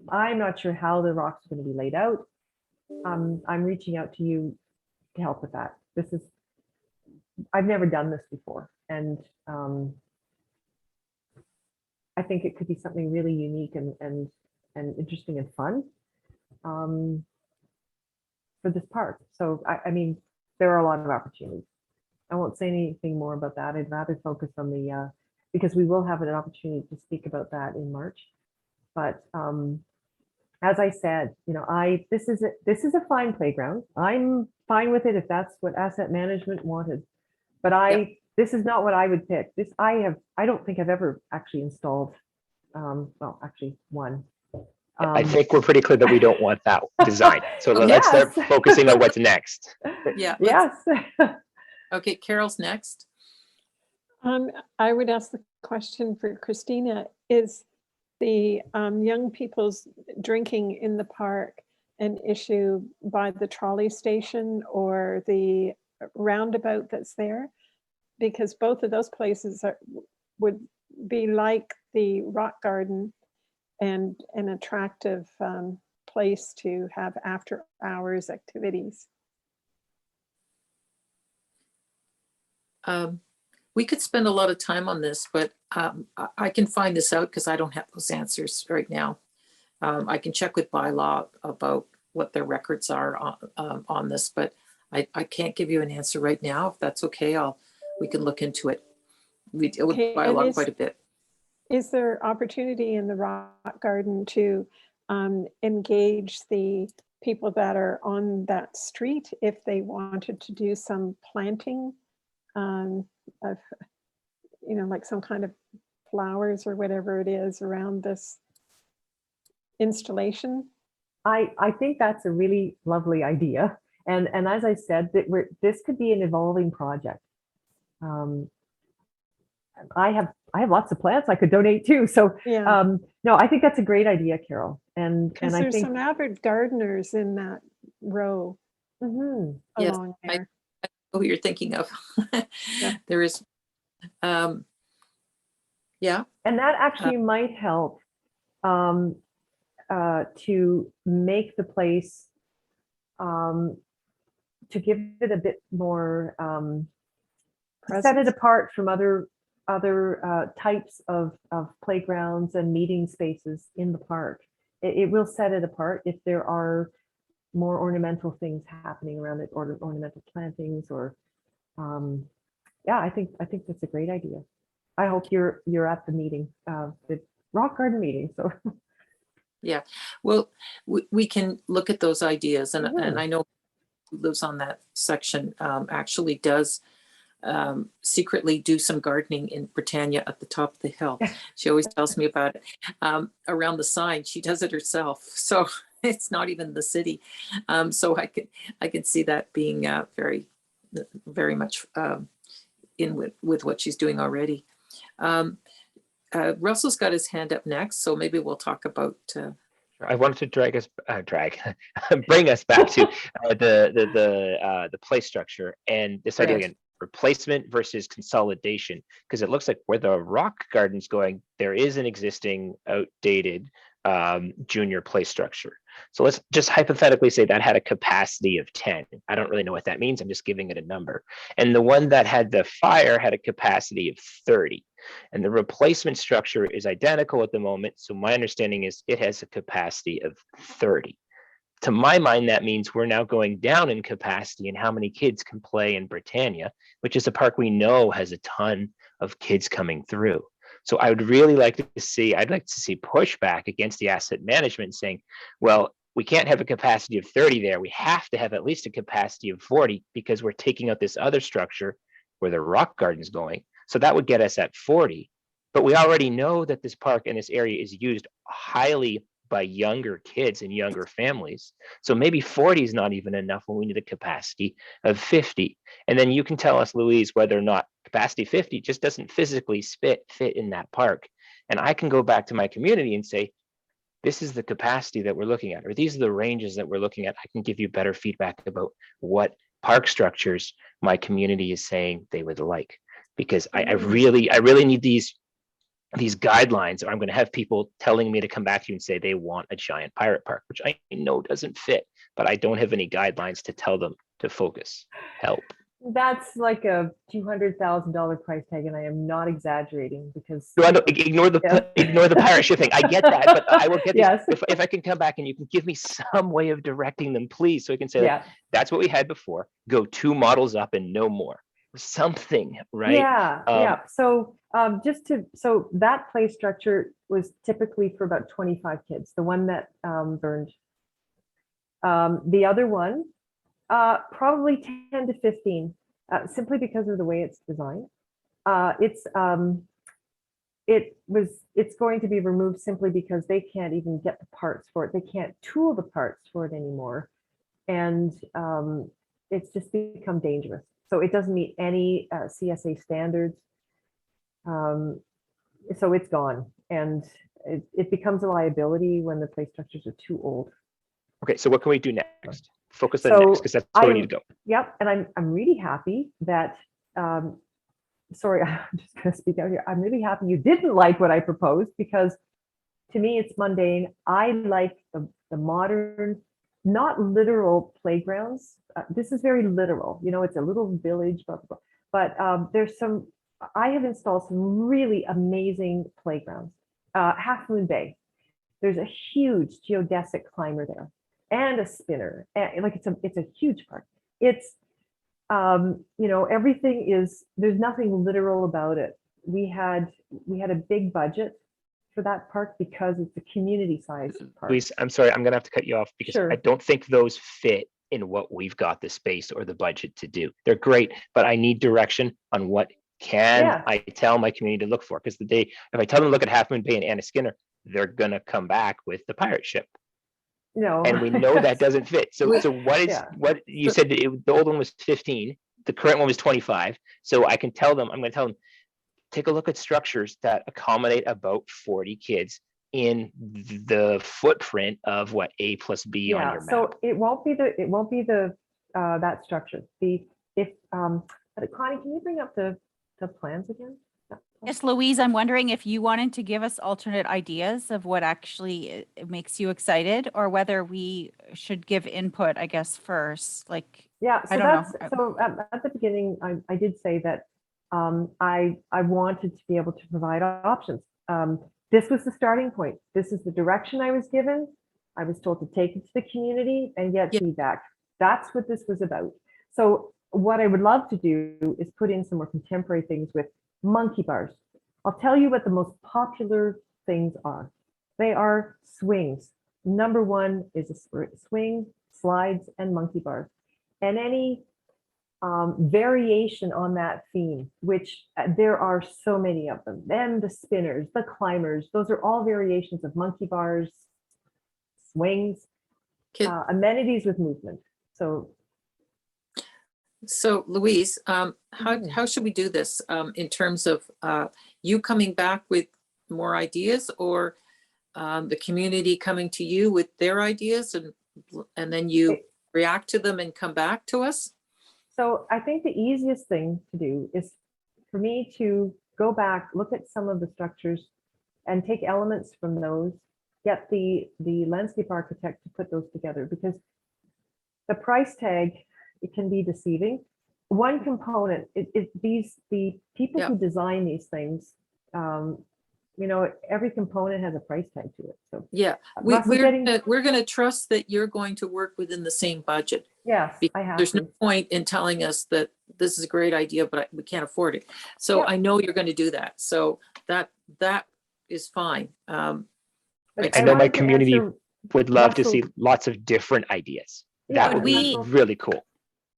I'm not sure how the rocks are going to be laid out. I'm reaching out to you to help with that. I've never done this before, and I think it could be something really unique and interesting and fun for this park. So I mean, there are a lot of opportunities. I won't say anything more about that. I'd rather focus on the because we will have an opportunity to speak about that in March. But as I said, you know, this is a fine playground. I'm fine with it if that's what asset management wanted. But this is not what I would pick. I don't think I've ever actually installed, well, actually one. I think we're pretty clear that we don't want that design. So let's start Yes. focusing on what's next. Yeah. Yes. Okay, Carol's next. I would ask the question for Christina, is the young people's drinking in the park an issue by the trolley station or the roundabout that's there? Because both of those places would be like the rock garden and an attractive place to have after hours activities. We could spend a lot of time on this, but I can find this out because I don't have those answers right now. I can check with bylaw about what their records are on this, but I can't give you an answer right now. If that's okay, we can look into it. We deal with bylaw quite a bit. Is there opportunity in the rock garden to engage the people that are on that street if they wanted to do some planting of, you know, like some kind of flowers or whatever it is around this installation? I think that's a really lovely idea. And as I said, this could be an evolving project. I have lots of plants I could donate too. So Yeah, no, I think that's a great idea, Carol. And because I there's think some avid gardeners in that row Mhm. Yes, along I there. know who you're thinking of. Yeah. There is, yeah. And that actually might help to make the place, to give it a bit more, set it Presence. apart from other types of playgrounds and meeting spaces in the park. It will set it apart if there are more ornamental things happening around it, or ornamental plantings, or yeah, I think that's a great idea. I hope you're at the meeting, the rock garden meeting. So Yeah, well, we can look at those ideas, and Mhm. I know who lives on that section actually does secretly do some gardening in Britannia at the top of the hill. She always tells me about it. Around the sign, she does it herself. So It's not even the city. So I could see that being very much in with what she's doing already. Russell's got his hand up next, so maybe we'll talk about. I wanted to bring us back to the play structure and this idea Right. again, replacement versus consolidation, because it looks like where the rock garden's going, there is an existing outdated junior play structure. So let's just hypothetically say that had a capacity of 10. I don't really know what that means. I'm just giving it a number. And the one that had the fire had a capacity of 30. And the replacement structure is identical at the moment. So my understanding is it has a capacity of 30. To my mind, that means we're now going down in capacity and how many kids can play in Britannia, which is a park we know has a ton of kids coming through. So I would really like to see, I'd like to see pushback against the asset management saying, well, we can't have a capacity of 30 there. We have to have at least a capacity of 40 because we're taking out this other structure where the rock garden's going. So that would get us at 40. But we already know that this park and this area is used highly by younger kids and younger families. So maybe 40 is not even enough when we need a capacity of 50. And then you can tell us, Louise, whether or not capacity 50 just doesn't physically fit in that park. And I can go back to my community and say, this is the capacity that we're looking at, or these are the ranges that we're looking at. I can give you better feedback about what park structures my community is saying they would like, because I really need these guidelines, or I'm going to have people telling me to come back to you and say they want a giant pirate park, which I know doesn't fit, but I don't have any guidelines to tell them to focus. Help. That's like a $200,000 price tag, and I am not exaggerating because No, I don't, ignore the pirate shipping. I get that, but I will get these, yes, if I can come back and you can give me some way of directing them, please, so I can say yeah, that's what we had before. Go 2 models up and no more. Something, right? yeah, yeah. So so that play structure was typically for about 25 kids. The one that burned. The other one, probably 10 to 15, simply because of the way it's designed. It's going to be removed simply because they can't even get the parts for it. They can't tool the parts for it anymore, and it's just become dangerous. So it doesn't meet any CSA standards. So it's gone, and it becomes a liability when the play structures are too old. Okay, so what can we do next? Focus on So next, because that's where we need to go. Yep, and I'm really happy that. Sorry, I'm just going to speak out here. I'm really happy you didn't like what I proposed, because to me it's mundane. I like the modern, not literal playgrounds. This is very literal. You know, it's a little village, blah, blah, blah. But I have installed some really amazing playgrounds. Half Moon Bay, there's a huge geodesic climber there and a spinner. Like it's a huge park. It's, you know, everything is, there's nothing literal about it. We had a big budget for that park because it's a community sized park. Louise, I'm sorry, I'm gonna have to cut you off because Sure. I don't think those fit in what we've got the space or the budget to do. They're great, but I need direction on what can I tell my community to look for. Because if I tell them to look at Half Moon Bay and Anna Skinner, they're gonna come back with the pirate ship. No. And we know that doesn't fit. So what is what you said? The old one was 15. The current one was 25. So I can tell them, I'm going to tell them, take a look at structures that accommodate about 40 kids in the footprint of what A plus B on your map. So it won't be the that structure. Connie, can you bring up the plans again? Yes, Louise, I'm wondering if you wanted to give us alternate ideas of what actually makes you excited, or whether we should give input, I guess, first. Like, yeah, so I don't know. So at the beginning, I did say that I wanted to be able to provide options. This was the starting point. This is the direction I was given. I was told to take it to the community and get feedback. That's what this was about. So what I would love to do is put in some more contemporary things with monkey bars. I'll tell you what the most popular things are. They are swings. Number one is a swing, slides, and monkey bars. And any variation on that theme, which there are so many of them. Then the spinners, the climbers, those are all variations of monkey bars, swings. Can- amenities with movement. So So Louise, Mhm. how should we do this in terms of you coming back with more ideas, or the community coming to you with their ideas, and then you It- react to them and come back to us? So I think the easiest thing to do is for me to go back, look at some of the structures and take elements from those, get the landscape architect to put those together, because the price tag, it can be deceiving. One component, the people who design these things, every component has a price tag to it. So Yeah, Russ is getting- we're gonna trust that you're going to work within the same budget. yes, I Because have there's no to. point in telling us that this is a great idea, but we can't afford it. So Yeah. I know you're gonna do that. So that is fine. But I know my wanted to community answer would love to see Russell- lots of different ideas. Yeah, That would be Would really cool.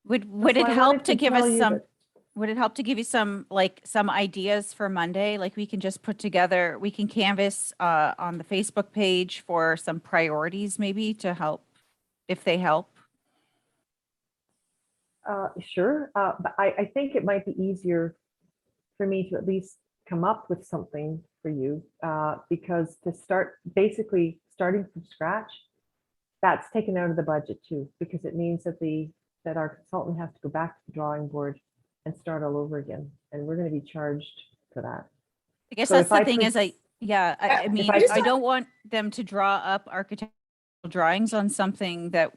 Would That's it why I help wanted to give tell us you some, that- would it help to give you some ideas for Monday? Like we can just put together, we can canvas on the Facebook page for some priorities maybe to help, if they help. Sure, but I think it might be easier for me to at least come up with something for you, because to start, basically starting from scratch, that's taken out of the budget too, because it means that our consultant has to go back to the drawing board and start all over again, and we're going to be charged for that. I guess So that's if the I thing is pres- I mean, I just I don't want them to draw up architectural drawings on something that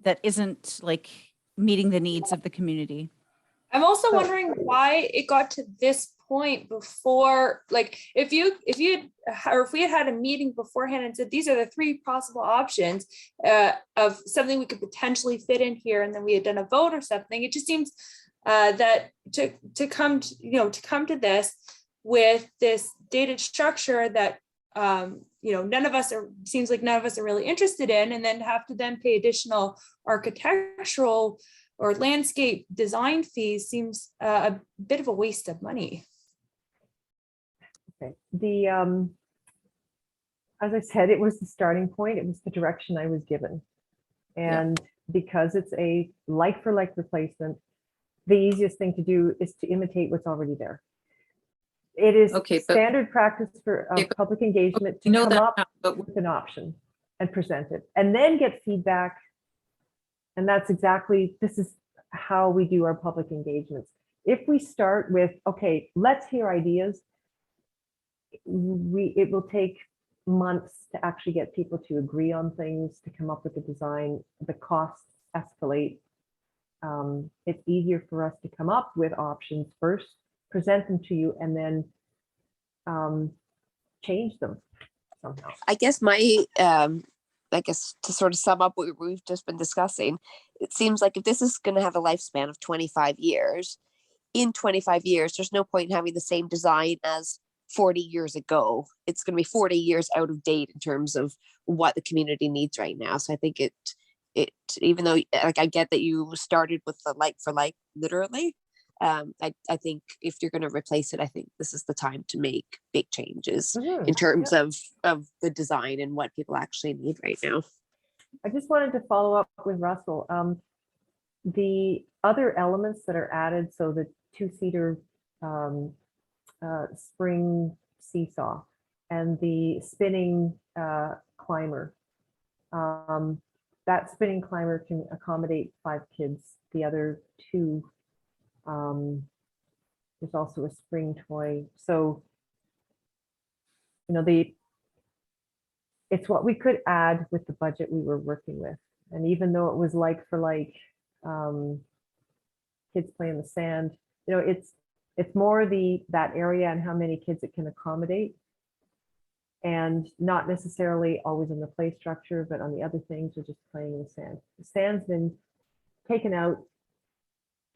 that isn't like meeting the needs of the community. I'm also So- wondering why it got to this point before, like, if we had had a meeting beforehand and said, these are the three possible options of something we could potentially fit in here, and then we had done a vote or something, it just seems that to come to this with this dated structure that none of us are really interested in, and then have to then pay additional architectural or landscape design fees seems a bit of a waste of money. Okay, as I said, it was the starting point, it was the direction I was given. And because it's a like for like replacement, the easiest thing to do is to imitate what's already there. It is Okay, but- standard practice for Okay, but- public engagement to You know come that, up now, but with an option and present it, and then get feedback. And that's exactly, this is how we do our public engagements. If we start with, okay, let's hear ideas, it will take months to actually get people to agree on things, to come up with a design. The costs escalate. It's easier for us to come up with options first, present them to you, and then change them somehow. I guess I guess to sort of sum up what we've just been discussing, it seems like if this is going to have a lifespan of 25 years, in 25 years, there's no point in having the same design as 40 years ago. It's going to be 40 years out of date in terms of what the community needs right now. So I think it even though like I get that you started with the like for like literally, I think if you're going to replace it, I think this is the time to make big changes Mhm, in terms yeah. of the design and what people actually need right now. I just wanted to follow up with Russell. The other elements that are added, so the two-seater spring seesaw and the spinning climber. That spinning climber can accommodate 5 kids. The other 2, there's also a spring toy. So, it's what we could add with the budget we were working with. And even though it was like for like, kids play in the sand, it's more that area and how many kids it can accommodate. And not necessarily always in the play structure, but on the other things, or just playing in the sand. The sand's been taken out,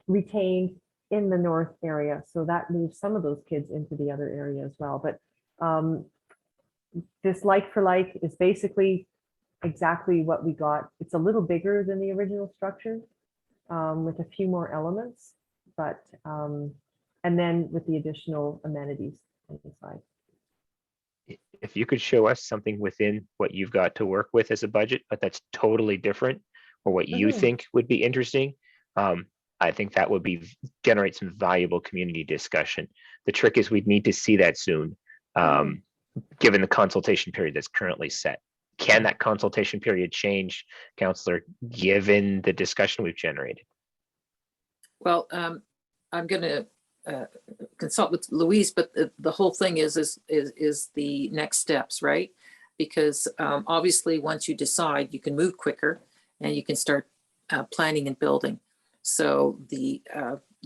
retained in the north area. So that moves some of those kids into the other area as well. But this like for like is basically exactly what we got. It's a little bigger than the original structure with a few more elements, but and then with the additional amenities on the side. if you could show us something within what you've got to work with as a budget, but that's totally different, or what you Mhm. think would be interesting, I think that would generate some valuable community discussion. The trick is we'd need to see that soon, given the consultation period that's currently set. Can that consultation period change, Councillor, given the discussion we've generated? Well, I'm going to consult with Louise, but the whole thing is the next steps, right? Because obviously, once you decide, you can move quicker and you can start planning and building. So the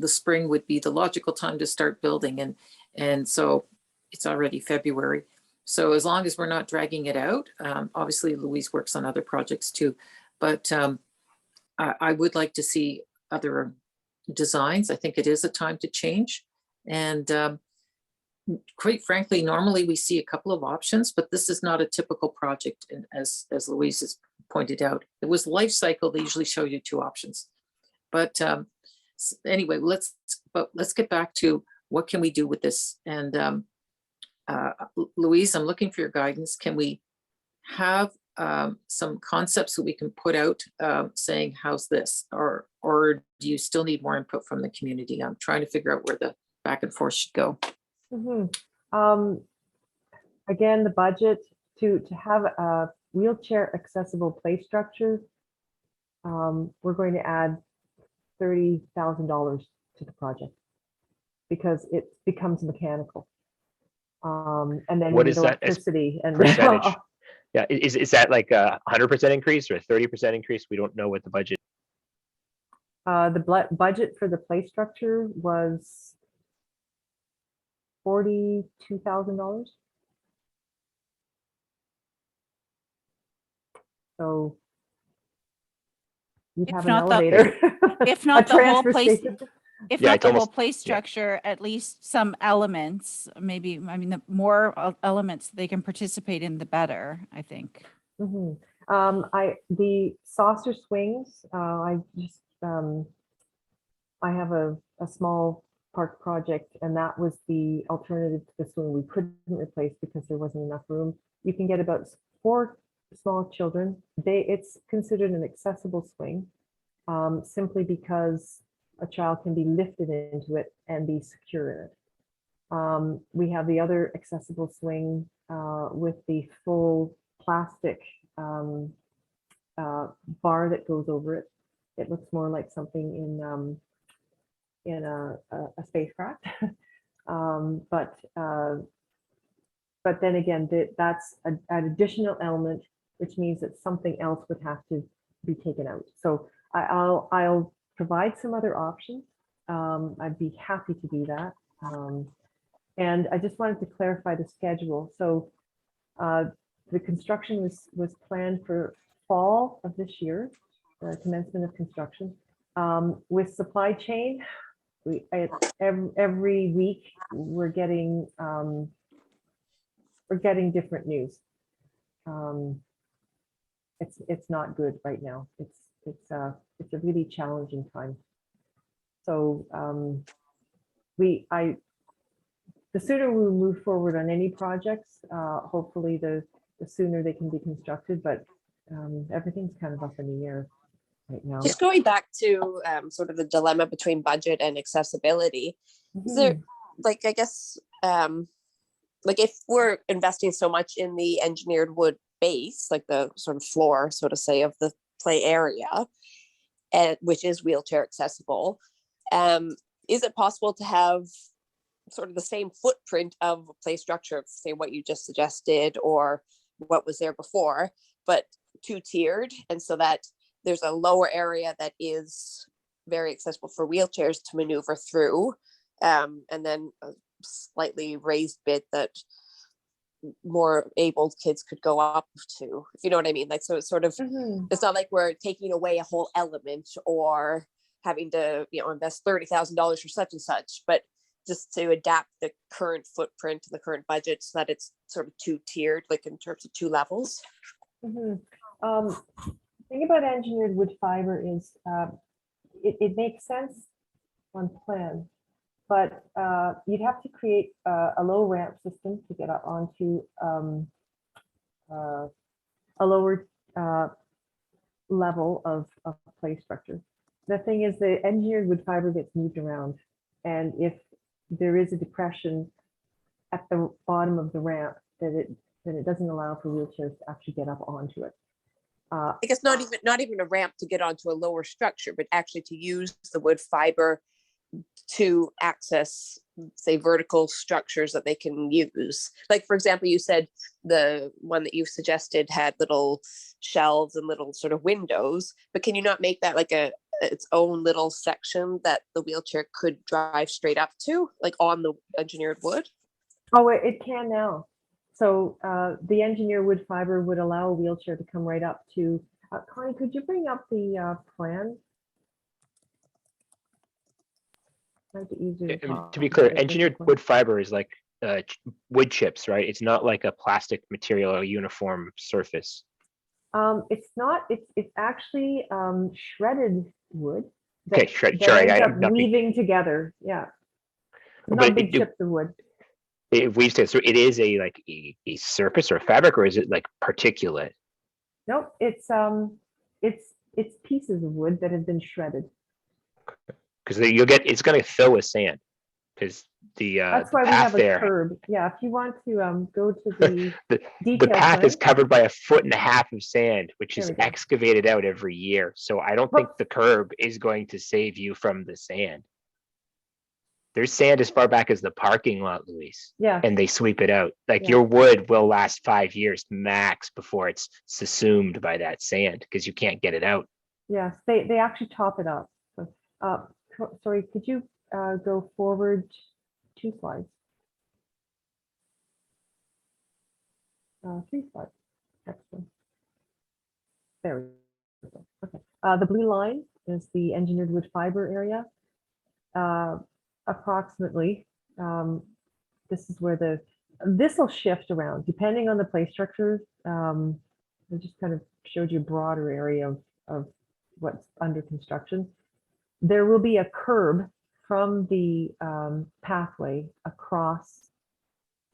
spring would be the logical time to start building, and so it's already February. So as long as we're not dragging it out, obviously Louise works on other projects too, but I would like to see other designs. I think it is a time to change. And quite frankly, normally we see a couple of options, but this is not a typical project. And as Louise has pointed out, it was life cycle. They usually show you 2 options. But anyway, let's get back to what can we do with this? And Louise, I'm looking for your guidance. Can we have some concepts that we can put out saying, how's this? Or do you still need more input from the community? I'm trying to figure out where the back and forth should go. Again, the budget to have a wheelchair accessible play structure, we're going to add $30,000 to the project because it becomes mechanical. And then What we is need that as electricity and percentage? Yeah, is that like a 100% increase or a 30% increase? We don't know what the budget. The budget for the play structure was $42,000. So you'd If have an not the- elevator. If not A the whole transfer place, station. if Yeah, not it's the whole almost- place structure, at least some elements, maybe, I mean, the more elements they can participate in, the better, I think. Mhm. The saucer swings, I have a small park project, and that was the alternative to the swing we couldn't replace because there wasn't enough room. You can get about 4 small children. It's considered an accessible swing, simply because a child can be lifted into it and be secure in it. We have the other accessible swing with the full plastic bar that goes over it. It looks more like something in a spacecraft. But then again, that's an additional element, which means that something else would have to be taken out. So I'll provide some other options. I'd be happy to do that. And I just wanted to clarify the schedule. So the construction was planned for fall of this year, the commencement of construction. With supply chain, every week we're getting different news. It's not good right now. It's a really challenging time. So the sooner we move forward on any projects, hopefully the sooner they can be constructed, but everything's kind of up in the air right now. Just going back to sort of the dilemma between budget and accessibility, is there, like, I guess, like if we're investing so much in the engineered wood base, like the sort of floor, so to say, of the play area, and which is wheelchair accessible, is it possible to have sort of the same footprint of a play structure, say what you just suggested or what was there before, but 2-tiered, and so that there's a lower area that is very accessible for wheelchairs to maneuver through, and then a slightly raised bit that more able kids could go up to, if you know what I mean. Like, so it's sort of, it's not like we're taking away a whole element or having to, invest $30,000 for such and such, but just to adapt the current footprint to the current budget so that it's sort of 2-tiered, like in terms of 2 levels. The thing about engineered wood fiber is it makes sense on plan, but you'd have to create a low ramp system to get up onto a lower level of play structure. The thing is, the engineered wood fiber gets moved around, and if there is a depression at the bottom of the ramp, then it doesn't allow for wheelchairs to actually get up onto it. I guess not even a ramp to get onto a lower structure, but actually to use the wood fiber to access, say, vertical structures that they can use. Like, for example, you said the one that you suggested had little shelves and little sort of windows, but can you not make that like its own little section that the wheelchair could drive straight up to, like on the engineered wood? Oh, it can now. So the engineered wood fiber would allow a wheelchair to come right up to, Connie, could you bring up the plan? Might be easier I mean, talk to be clear, about it engineered physically. wood fiber is like wood chips, right? It's not like a plastic material or uniform surface. It's not, it's actually shredded wood. Okay, That sorry, ends I'm up not being, weaving together, yeah. but Not big chips of wood. it weaves together. So it is a surface or a fabric, or is it like particulate? Nope, it's pieces of wood that have been shredded. Because it's going to fill with sand. Because the That's why we path have a there, curb. Yeah, if you want to go to the the detailed path is plan. covered by 1.5 feet of sand, which There is we go. excavated out every year. So I don't think the curb is going to save you from the sand. There's sand as far back as the parking lot, Luis, Yeah, and they sweep it out. Like Yeah. your wood will last 5 years max before it's subsumed by that sand because you can't get it out. yes, they actually top it up. So, sorry, could you go forward 2 slides? 3 slides. Next one. There we go. Okay. The blue line is the engineered wood fiber area. Approximately, this is where this will shift around depending on the play structure. I just kind of showed you a broader area of what's under construction. There will be a curb from the pathway across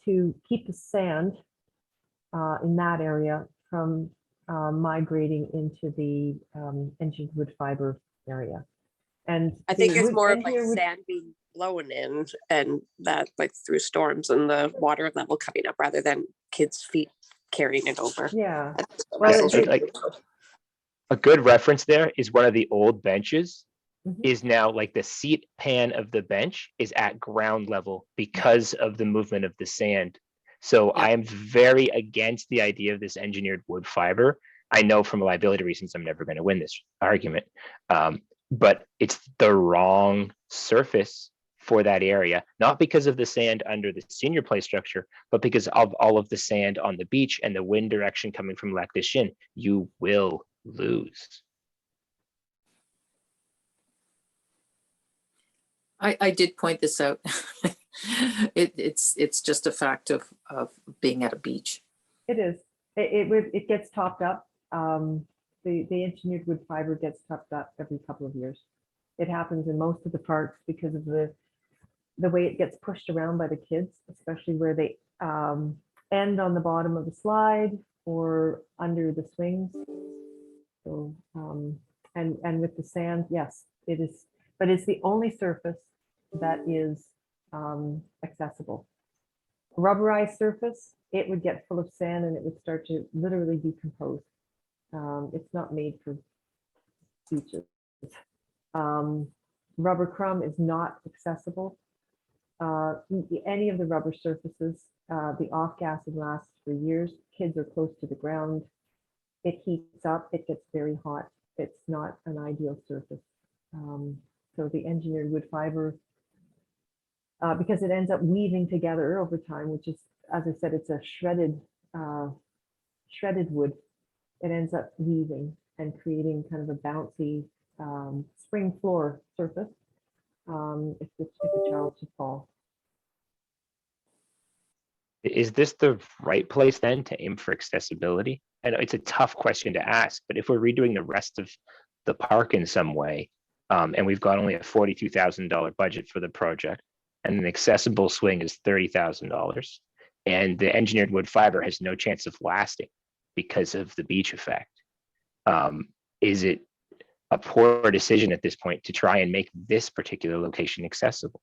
to keep the sand in that area from migrating into the engineered wood fiber area. And I think the it's wood- more of like engineered wood- sand being blown in and that like through storms and the water level coming up rather than kids' feet carrying it over. Yeah, That's the Well, vessels it- are- like a good reference there is one of the old benches Mhm. is now like the seat pan of the bench is at ground level because of the movement of the sand. So Yeah. I am very against the idea of this engineered wood fiber. I know from liability reasons I'm never going to win this argument, but it's the wrong surface for that area, not because of the sand under the senior play structure, but because of all of the sand on the beach and the wind direction coming from Lac des Chines. You will lose. I did point this out. It's just a fact of being at a beach. it is. It gets topped up. The engineered wood fiber gets topped up every couple of years. It happens in most of the parks because of the way it gets pushed around by the kids, especially where they end on the bottom of the slide or under the swings. So and with the sand, yes, it is, but it's the only surface that is accessible. Rubberized surface, it would get full of sand and it would start to literally decompose. It's not made for beaches. Rubber crumb is not accessible. Any of the rubber surfaces, the off gas would last for years. Kids are close to the ground. It heats up, it gets very hot. It's not an ideal surface. So the engineered wood fiber, because it ends up weaving together over time, which is, as I said, it's a shredded wood. It ends up weaving and creating kind of a bouncy spring floor surface if the child should fall. Is this the right place then to aim for accessibility? I know it's a tough question to ask, but if we're redoing the rest of the park in some way, and we've got only a $42,000 budget for the project, and an accessible swing is $30,000. And the engineered wood fiber has no chance of lasting because of the beach effect. Is it a poor decision at this point to try and make this particular location accessible?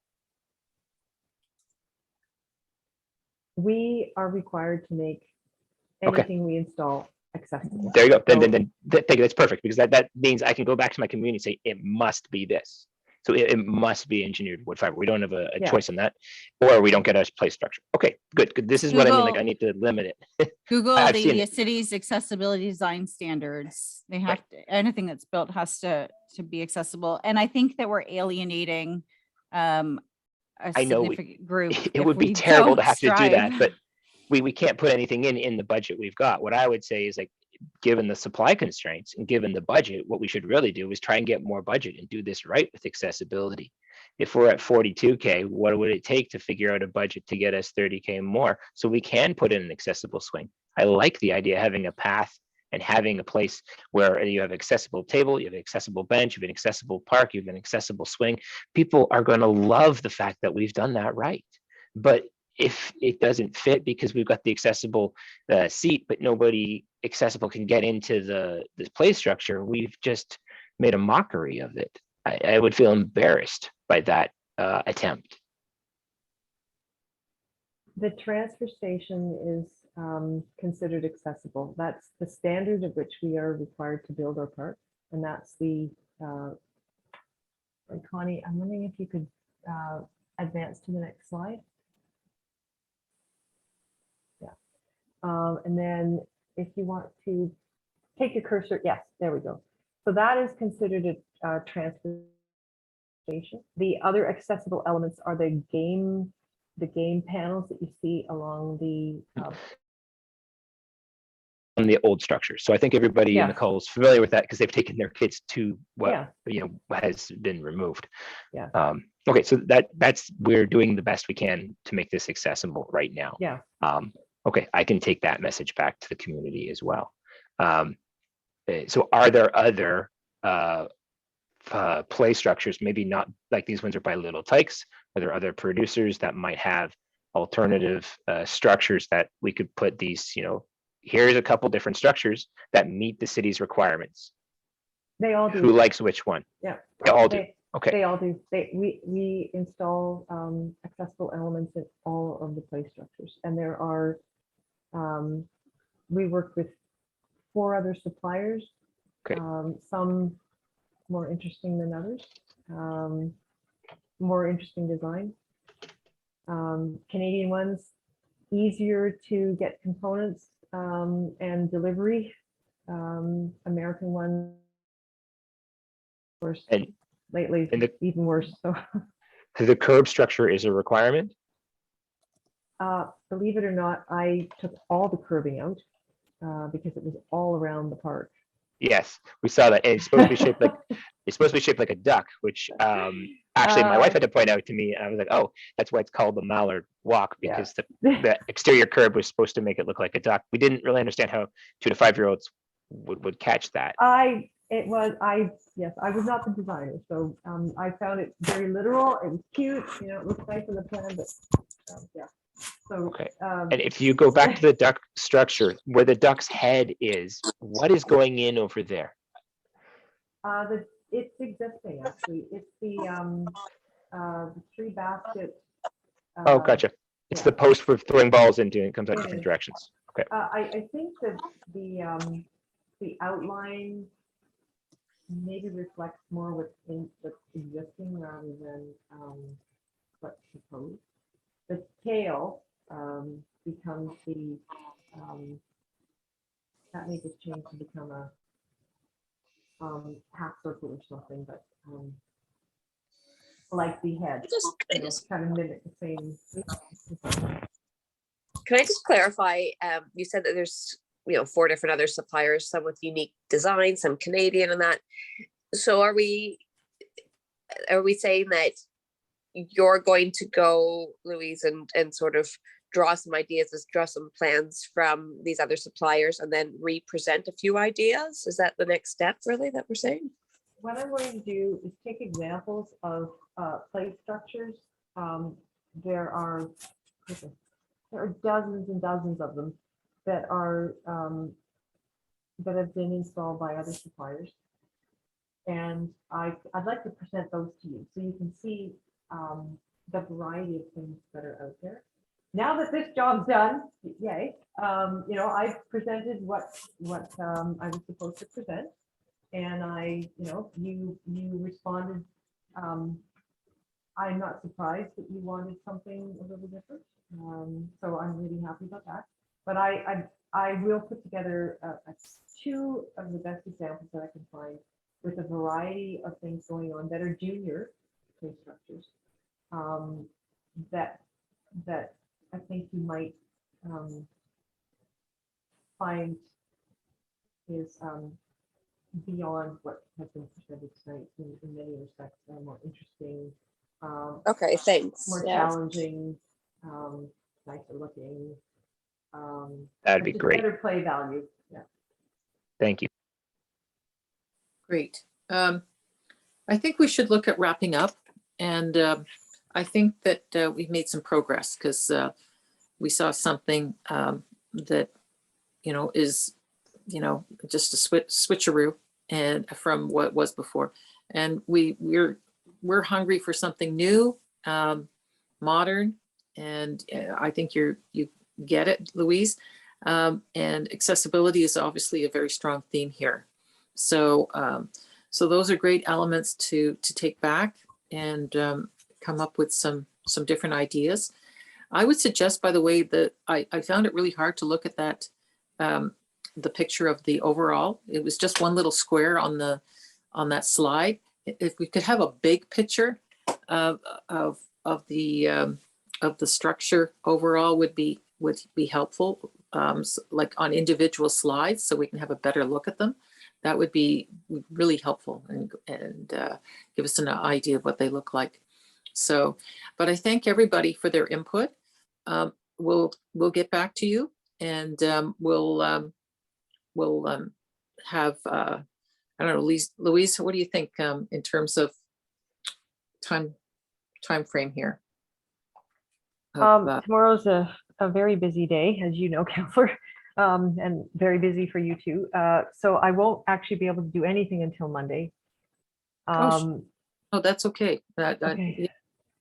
We are required to make Okay. anything we install accessible. There you go. So- Then thank you. That's perfect, because that means I can go back to my community and say it must be this. So it must be engineered wood fiber. We don't have a Yeah. choice on that, or we don't get a play structure. Okay, good. This is what I mean. Like, Google- I need to limit it. Google I've seen the it. city's accessibility design standards. They have to, anything that's built has to be accessible. And I think that we're alienating a I know we- significant group. It if would be we terrible to don't have to do that, strive. but we can't put anything in the budget we've got. What I would say is, like, given the supply constraints and given the budget, what we should really do is try and get more budget and do this right with accessibility. If we're at 42K, what would it take to figure out a budget to get us 30K more so we can put in an accessible swing? I like the idea of having a path and having a place where you have accessible table, you have an accessible bench, you have an accessible park, you have an accessible swing. People are going to love the fact that we've done that right. But if it doesn't fit because we've got the accessible seat, but nobody accessible can get into the play structure, we've just made a mockery of it. I would feel embarrassed by that attempt. The transfer station is considered accessible. That's the standard at which we are required to build our park. And that's the, and Connie, I'm wondering if you could advance to the next slide. Yeah. And then if you want to take your cursor, yes, there we go. So that is considered a transfer station. The other accessible elements are the game panels that you see along the On the old structure. So I think everybody in the Yeah. call is familiar with that because they've taken their kids to what Yeah. has been removed. Yeah. Okay, so that's we're doing the best we can to make this accessible right now. Yeah. Okay, I can take that message back to the community as well. So are there other play structures, maybe not like these ones are by Little Tykes? Are there other producers that might have alternative structures that we could put these, here's a couple different structures that meet the city's requirements? They all do. Who likes which one? Yeah. They all do. They, Okay, they all do. We install accessible elements in all of the play structures, and there are we work with 4 other suppliers. Okay. Some more interesting than others. More interesting design. Canadian ones easier to get components and delivery. American ones, of course, and lately and the- even worse. So the curb structure is a requirement? believe it or not, I took all the curbing out because it was all around the park. Yes, we saw that. And it's supposed to be shaped like a duck, which actually my wife had to point out to me. And I was like, oh, that's why it's called the Mallard Walk, Yeah. because the exterior curb was supposed to make it look like a duck. We didn't really understand how 2 to 5-year-olds would catch that. I was not the designer, so I found it very literal. It was cute, it looked nice in the plan, but yeah. So Okay. And if you go back to the duck structure, where the duck's head is, what is going in over there? it's existing actually. It's the tree basket. Oh, gotcha. It's the post for throwing balls into, and it comes out It different is. directions. Okay. I think that the outline maybe reflects more what's existing rather than what's proposed. The tail becomes the that may just change to become a half circle or something, but like the head, kind of mimic the same. Can I just clarify? You said that there's 4 different other suppliers, some with unique designs, some Canadian, and that. So are we saying that you're going to go, Louise, and sort of draw some ideas, draw some plans from these other suppliers, and then re-present a few ideas? Is that the next step, really, that we're saying? What I'm going to do is take examples of play structures there are dozens and dozens of them that are that have been installed by other suppliers. And I'd like to present those to you so you can see the variety of things that are out there. Now that this job's done, yay, you know, I presented what I was supposed to present, and you responded. I'm not surprised that you wanted something a little different, so I'm really happy about that. But I will put together two of the best examples that I can find with a variety of things going on that are junior play structures that I think you might find is beyond what has been presented tonight in many respects, more interesting, Okay, thanks. more Yeah. challenging, nicer looking. That'd be just great. Better play value. Yeah. Thank you. Great. I think we should look at wrapping up, and I think that we've made some progress because we saw something that is just a switcheroo and from what was before, and we're hungry for something new, modern, and I think you get it, Louise. And accessibility is obviously a very strong theme here. So those are great elements to take back and come up with some different ideas. I would suggest, by the way, that I found it really hard to look at that, the picture of the overall. It was just one little square on that slide. If we could have a big picture of the structure overall would be helpful, like on individual slides, so we can have a better look at them. That would be really helpful and give us an idea of what they look like. So, but I thank everybody for their input. We'll get back to you, and we'll have I don't know, Louise, what do you think in terms of time frame here? Tomorrow's a very busy day, as you know, Councillor, and very busy for you too. So I won't actually be able to do anything until Monday. Oh, that's okay. Okay.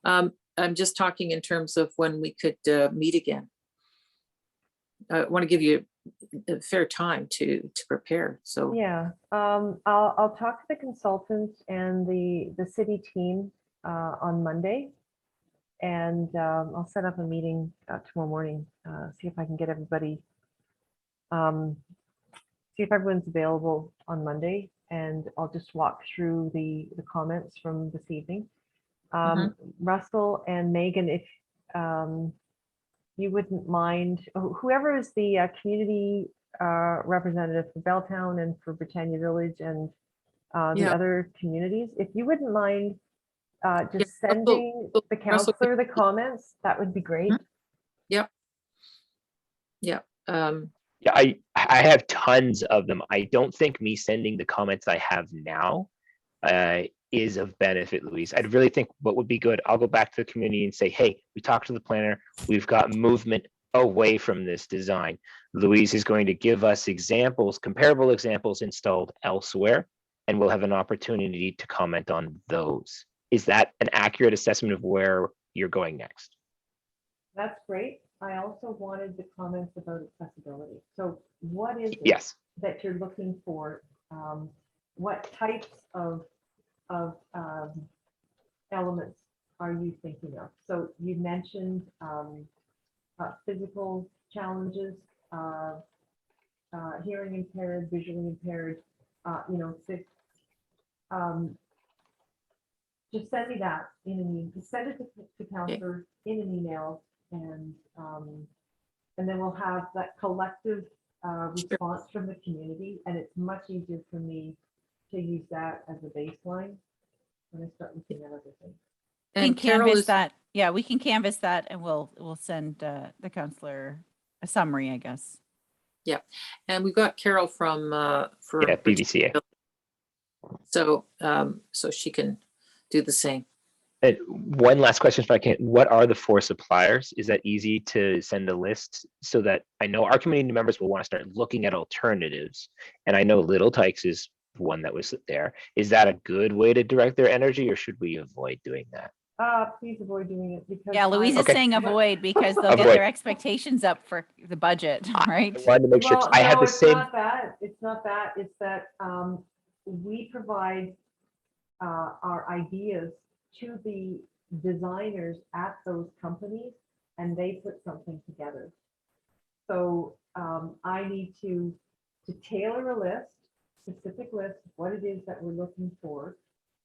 I'm just talking in terms of when we could meet again. I want to give you a fair time to prepare. So Yeah, I'll talk to the consultant and the city team on Monday, and I'll set up a meeting tomorrow morning. See if I can get everybody. See if everyone's available on Monday, and I'll just walk through the comments from this evening. Russell and Megan, if you wouldn't mind, whoever is the community representative for Belltown and for Britannia Village and the other communities, if you wouldn't mind just sending the councillor the comments, that would be great. Yep. Yeah, I have tons of them. I don't think me sending the comments I have now is of benefit, Louise. I'd really think what would be good, I'll go back to the community and say, hey, we talked to the planner, we've got movement away from this design. Louise is going to give us examples, comparable examples installed elsewhere, and we'll have an opportunity to comment on those. Is that an accurate assessment of where you're going next? That's great. I also wanted the comments about accessibility. So what is it Yes. that you're looking for? What types of elements are you thinking of? So you mentioned physical challenges, hearing impaired, visually impaired, just send me that in an email. Send it to Councillor in an email, and then we'll have that collective response from the community, and it's much easier for me to use that as a baseline when I start looking at other things. And Carol canvas is that. Yeah, we can canvas that, and we'll send the councillor a summary, I guess. Yeah, and we've got Carol from for BVCA. So so she can do the same. And one last question, if I can, what are the 4 suppliers? Is that easy to send a list so that I know our community members will want to start looking at alternatives? And I know Little Tykes is one that was there. Is that a good way to direct their energy, or should we avoid doing that? Please avoid doing it because. Yeah, Louise is Okay. saying avoid because they'll get Avoid. their expectations up for the budget, right? I wanted to make sure, 'cause I had the it's same. not that. It's not that. It's that we provide our ideas to the designers at those companies, and they put something together. So I need to tailor a list, specific list, of what it is that we're looking for,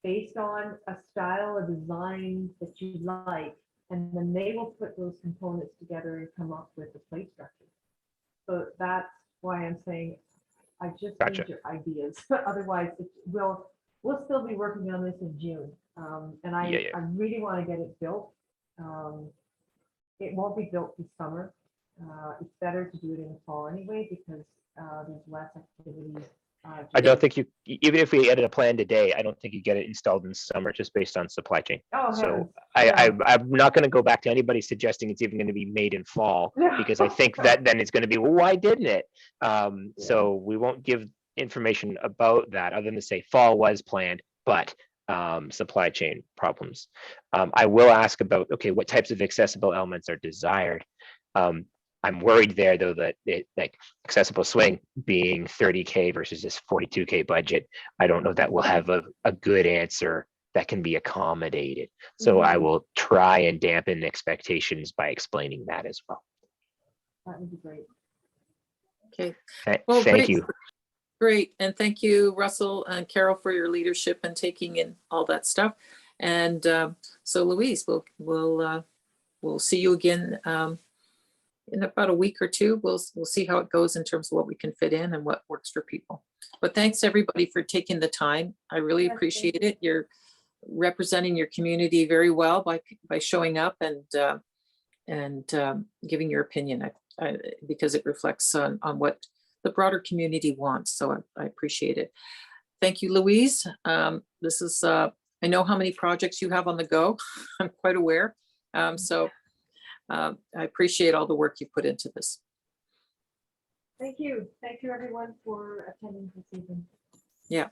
based on a style of design that you like, and then they will put those components together and come up with a plate structure. So that's why I'm saying I just Gotcha. need your ideas. Otherwise, we'll still be working on this in June. And I really want to get it built. It won't be built this summer. It's better to do it in the fall anyway, because there's less activity. I don't think you, even if we had a plan today, I don't think you get it installed in summer just based on supply chain. Oh, So heavens. I'm not going to go back to anybody suggesting it's even going to be made in fall, because I think that then it's going to be, well, why didn't it? So we won't give information about that other than to say fall was planned, but supply chain problems. I will ask about, okay, what types of accessible elements are desired? I'm worried there though that like accessible swing being 30K versus this 42K budget, I don't know that we'll have a good answer that can be accommodated. So I will try and dampen expectations by explaining that as well. That would be great. Okay. Well, thank great. you. Great. And thank you, Russell and Carol, for your leadership and taking in all that stuff. And so Louise, we'll see you again in about a week or two. We'll see how it goes in terms of what we can fit in and what works for people. But thanks everybody for taking the time. I really appreciate it. You're representing your community very well by showing up and giving your opinion, because it reflects on what the broader community wants. So I appreciate it. Thank you, Louise. This is, I know how many projects you have on the go. I'm quite aware. I appreciate all the work you put into this. Thank you. Thank you everyone for attending this evening. Yeah.